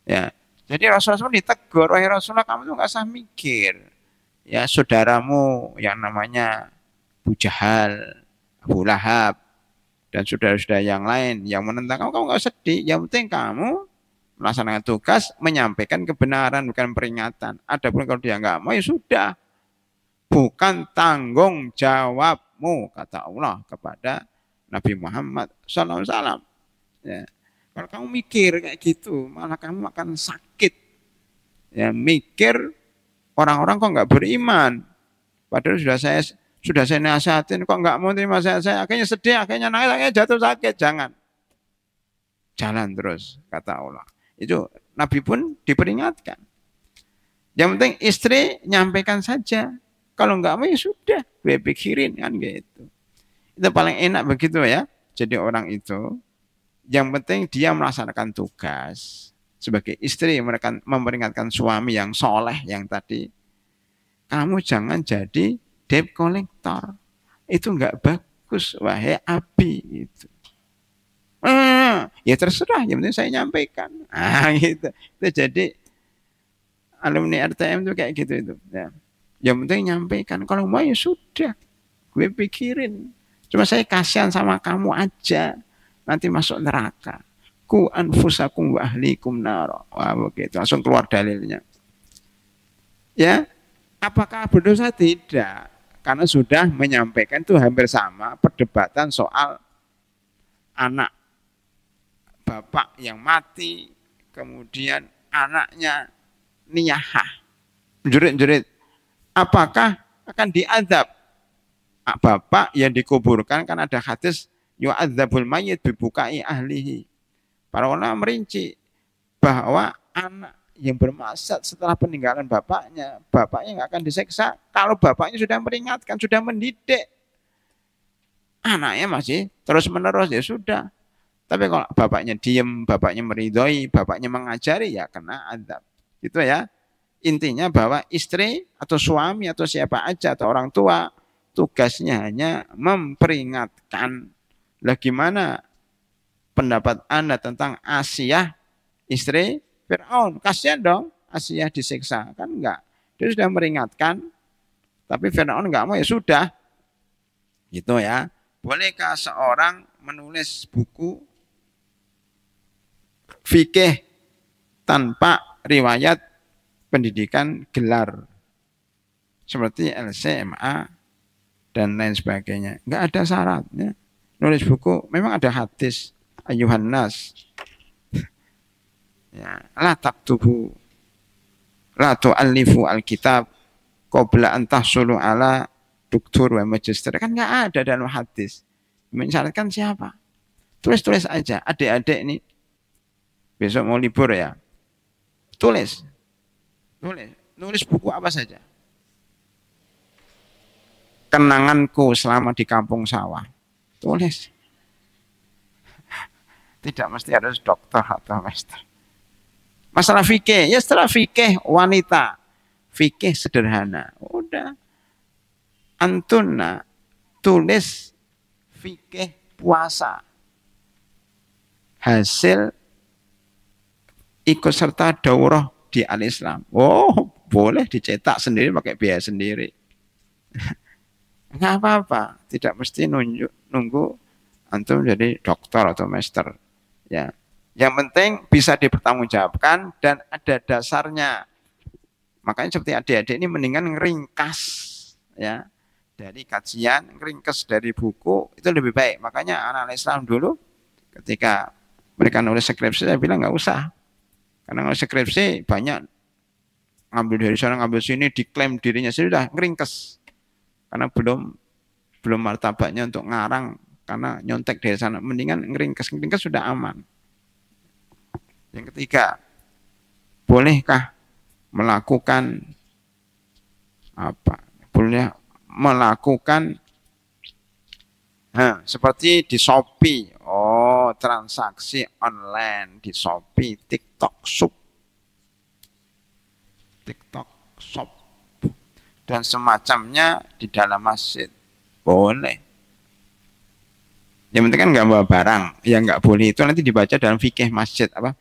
Ya. Jadi Rasulullah SAW ditegur, wahai Rasulullah, kamu tuh nggak usah mikir. Ya, saudaramu yang namanya Abu Jahal, Abu Lahab, dan saudara-saudara yang lain yang menentang kamu nggak sedih. Yang penting kamu melaksanakan tugas, menyampaikan kebenaran, bukan peringatan. Adapun kalau dia nggak mau, ya sudah. Bukan tanggung jawabmu, kata Allah kepada Nabi Muhammad SAW. Ya. Kalau kamu mikir kayak gitu, malah kamu akan sakit. Ya, mikir orang-orang kok nggak beriman. Padahal sudah saya nasihatin, kok nggak mau terima saya akhirnya sedih, akhirnya nangis, akhirnya jatuh sakit. Jangan. Jalan terus, kata Allah. Itu Nabi pun diperingatkan. Yang penting istri nyampaikan saja. Kalau nggak mau ya sudah, gue pikirin kan gitu. Itu paling enak begitu ya. Jadi orang itu, yang penting dia melaksanakan tugas. Sebagai istri memperingatkan suami yang soleh yang tadi, kamu jangan jadi debt collector. Itu nggak bagus, wahai Abi. Gitu. Ya terserah, yang penting saya nyampaikan. Gitu. Itu jadi alumni RTM itu kayak gitu itu. Ya. Yang penting nyampaikan. Kalau mau ya sudah, gue pikirin. Cuma saya kasihan sama kamu aja. Nanti masuk neraka. Ku anfusakum wa ahlikum naro. Wah begitu. Langsung keluar dalilnya. Ya, apakah berdosa? Tidak. Karena sudah menyampaikan itu hampir sama perdebatan soal anak bapak yang mati, kemudian anaknya niyahah, jerit-jerit. Apakah akan diazab? Bapak yang dikuburkan, kan ada hadis yu'adzabul mayyit bibukai ahlihi. Para ulama merinci bahwa anak yang bermaksud setelah peninggalan bapaknya nggak akan diseksa kalau bapaknya sudah meringatkan, sudah mendidik. Anaknya masih terus menerus, ya sudah. Tapi kalau bapaknya diem, bapaknya meridhoi, bapaknya mengajari, ya kena azab. Gitu ya. Intinya bahwa istri atau suami atau siapa aja atau orang tua tugasnya hanya memperingatkan. Lah gimana pendapat Anda tentang Asiyah, istri Fir'aun? Kasihan dong Asiyah disiksa, kan enggak. Dia sudah meringatkan, tapi Fir'aun enggak mau, ya sudah. Gitu ya. Bolehkah seorang menulis buku fikih tanpa riwayat pendidikan gelar seperti LCMA dan lain sebagainya? Enggak ada syaratnya. Nulis buku memang ada hadis ayuhan nas, ya, la taktubu la tu'allifu alkitab qabla an tahsulu ala doktor wa magister. Kan enggak ada dalam hadis. Mensyaratkan siapa? Tulis-tulis aja. Adik-adik ini besok mau libur ya. Tulis. Nulis buku apa saja. Kenanganku selama di kampung sawah. Tulis. Tidak mesti harus dokter atau master. Masalah fikih, ya setelah fikih wanita, fikih sederhana. Udah. Antuna tulis fikih puasa. Hasil ikut serta daurah di Al-Islam. Oh, boleh dicetak sendiri pakai biaya sendiri. Enggak apa-apa, tidak mesti nunggu antum jadi dokter atau master. Ya. Yang penting bisa dipertanggungjawabkan dan ada dasarnya. Makanya seperti adik-adik ini mendingan ngeringkas ya. Dari kajian, ngeringkas dari buku itu lebih baik. Makanya anak Islam dulu ketika mereka nulis skripsi, saya bilang nggak usah. Karena nulis skripsi banyak ngambil dari sana, ngambil sini, diklaim dirinya, sudah ngeringkas. Karena belum belum martabatnya untuk ngarang karena nyontek dari sana, mendingan ngeringkes sudah aman. Yang ketiga, bolehkah melakukan apa? Boleh melakukan seperti di Shopee. Oh, transaksi online di Shopee, TikTok Shop, dan semacamnya di dalam masjid. Boleh. Yang penting kan nggak bawa barang, yang nggak boleh itu nanti dibaca dalam fikih masjid apa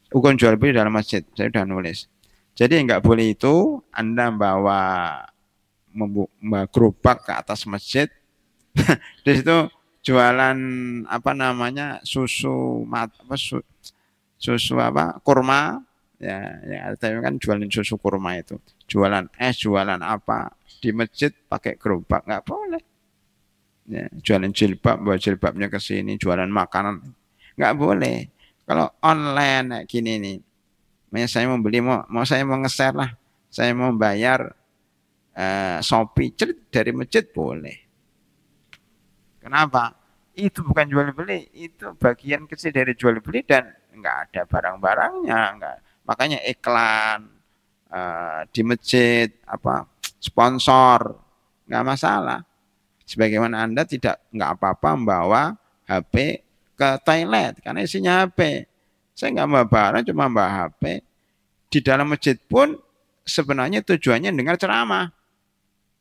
hukum jual beli dalam masjid. Saya sudah nulis. Jadi nggak boleh itu Anda bawa gerobak ke atas masjid, di situ jualan apa namanya susu kurma ya kan jualan susu kurma itu, jualan es, jualan apa di masjid pakai gerobak nggak boleh. Ya, jualan jilbab, bawa jilbabnya ke sini, jualan makanan, nggak boleh. Kalau online kayak gini nih, saya mau beli, mau saya mau nge-share lah, saya mau bayar Shopee dari masjid boleh. Kenapa? Itu bukan jual beli, itu bagian kecil dari jual beli dan nggak ada barang-barangnya, nggak. Makanya iklan di masjid, apa sponsor, nggak masalah. Sebagaimana Anda nggak apa-apa membawa HP ke toilet karena isinya HP. Saya nggak membawa barang, cuma membawa HP. Di dalam masjid pun sebenarnya tujuannya dengar ceramah.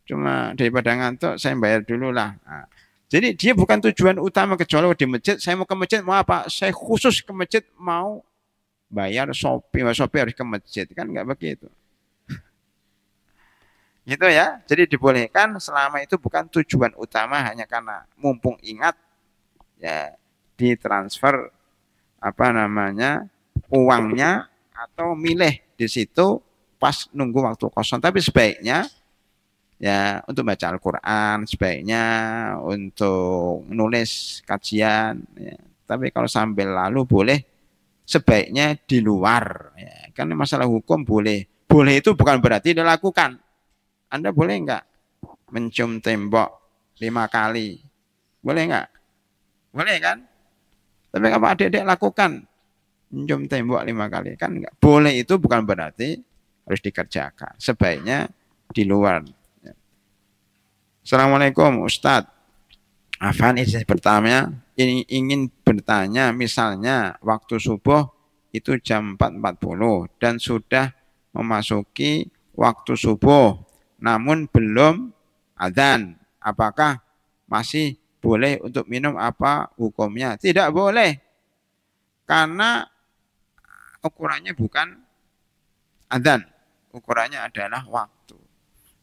Cuma daripada ngantuk, saya bayar dulu lah. Nah, jadi dia bukan tujuan utama kecuali di masjid. Saya mau ke masjid mau apa? Saya khusus ke masjid mau bayar Shopee. Shopee harus ke masjid, kan nggak begitu. Gitu ya, jadi dibolehkan selama itu bukan tujuan utama, hanya karena mumpung ingat ya ditransfer apa namanya uangnya atau milih di situ pas nunggu waktu kosong. Tapi sebaiknya ya untuk baca Al-Quran, sebaiknya untuk nulis kajian ya. Tapi kalau sambil lalu boleh, sebaiknya di luar ya. Karena masalah hukum boleh itu bukan berarti dilakukan. Anda boleh nggak mencium tembok 5 kali? Boleh nggak? Boleh kan? Tapi kalau adik-adik lakukan mencium tembok 5 kali, kan nggak boleh, itu bukan berarti harus dikerjakan. Sebaiknya di luar. Assalamualaikum Ustadz. Afan izin bertanya, ingin bertanya, misalnya waktu subuh itu jam 4.40 dan sudah memasuki waktu subuh namun belum adzan, apakah masih boleh untuk minum, apa hukumnya? Tidak boleh, karena ukurannya bukan adzan, ukurannya adalah waktu.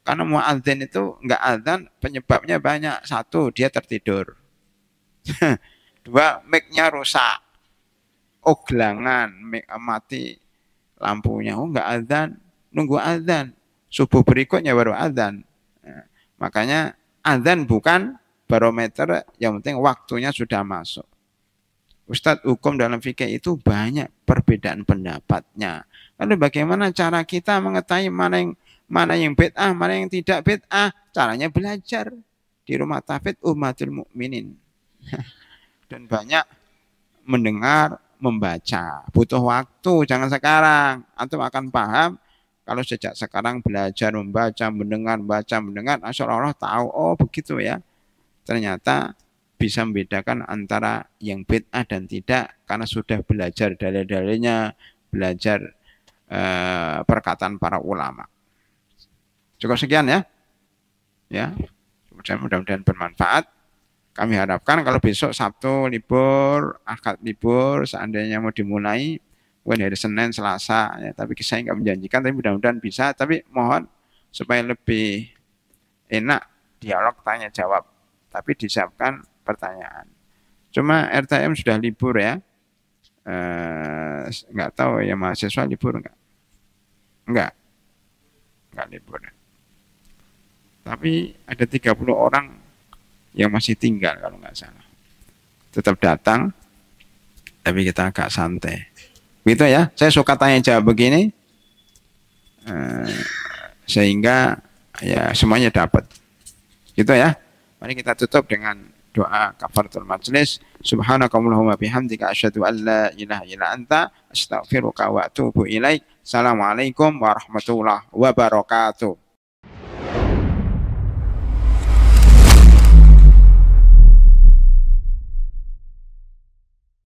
Karena mau adzan itu enggak adzan, penyebabnya banyak. Satu, dia tertidur. Dua, mic-nya rusak, gelangan, mic mati lampunya, enggak adzan, nunggu adzan. Subuh berikutnya baru adzan. Nah, makanya adzan bukan barometer, yang penting waktunya sudah masuk. Ustadz, hukum dalam fikih itu banyak perbedaan pendapatnya. Lalu bagaimana cara kita mengetahui mana yang bid'ah, mana yang tidak bid'ah? Caranya belajar di rumah tahfidz Ummatul Mukminin. Dan banyak mendengar, membaca. Butuh waktu, jangan sekarang. Antum akan paham kalau sejak sekarang belajar membaca, mendengar, Masya Allah tahu, oh begitu ya. Ternyata bisa membedakan antara yang bid'ah dan tidak, karena sudah belajar dalil-dalilnya, belajar perkataan para ulama. Cukup sekian ya. Ya, mudah-mudahan bermanfaat. Kami harapkan kalau besok Sabtu libur, Ahad libur, seandainya mau dimulai, bukan hari Senin, Selasa, ya, tapi saya nggak menjanjikan, tapi mudah-mudahan bisa. Tapi mohon supaya lebih enak dialog tanya jawab, tapi disiapkan pertanyaan. Cuma RTM sudah libur ya, nggak tahu ya mahasiswa libur nggak? Nggak libur. Tapi ada 30 orang yang masih tinggal kalau nggak salah. Tetap datang, tapi kita agak santai. Gitu ya, saya suka tanya jawab begini, sehingga ya semuanya dapat. Gitu ya. Mari kita tutup dengan doa kafaratul majlis. Subhanakallahumma bihamdika asyhadu an la ilaha illa anta astaghfiruka wa atubu ilaik. Assalamualaikum warahmatullahi wabarakatuh.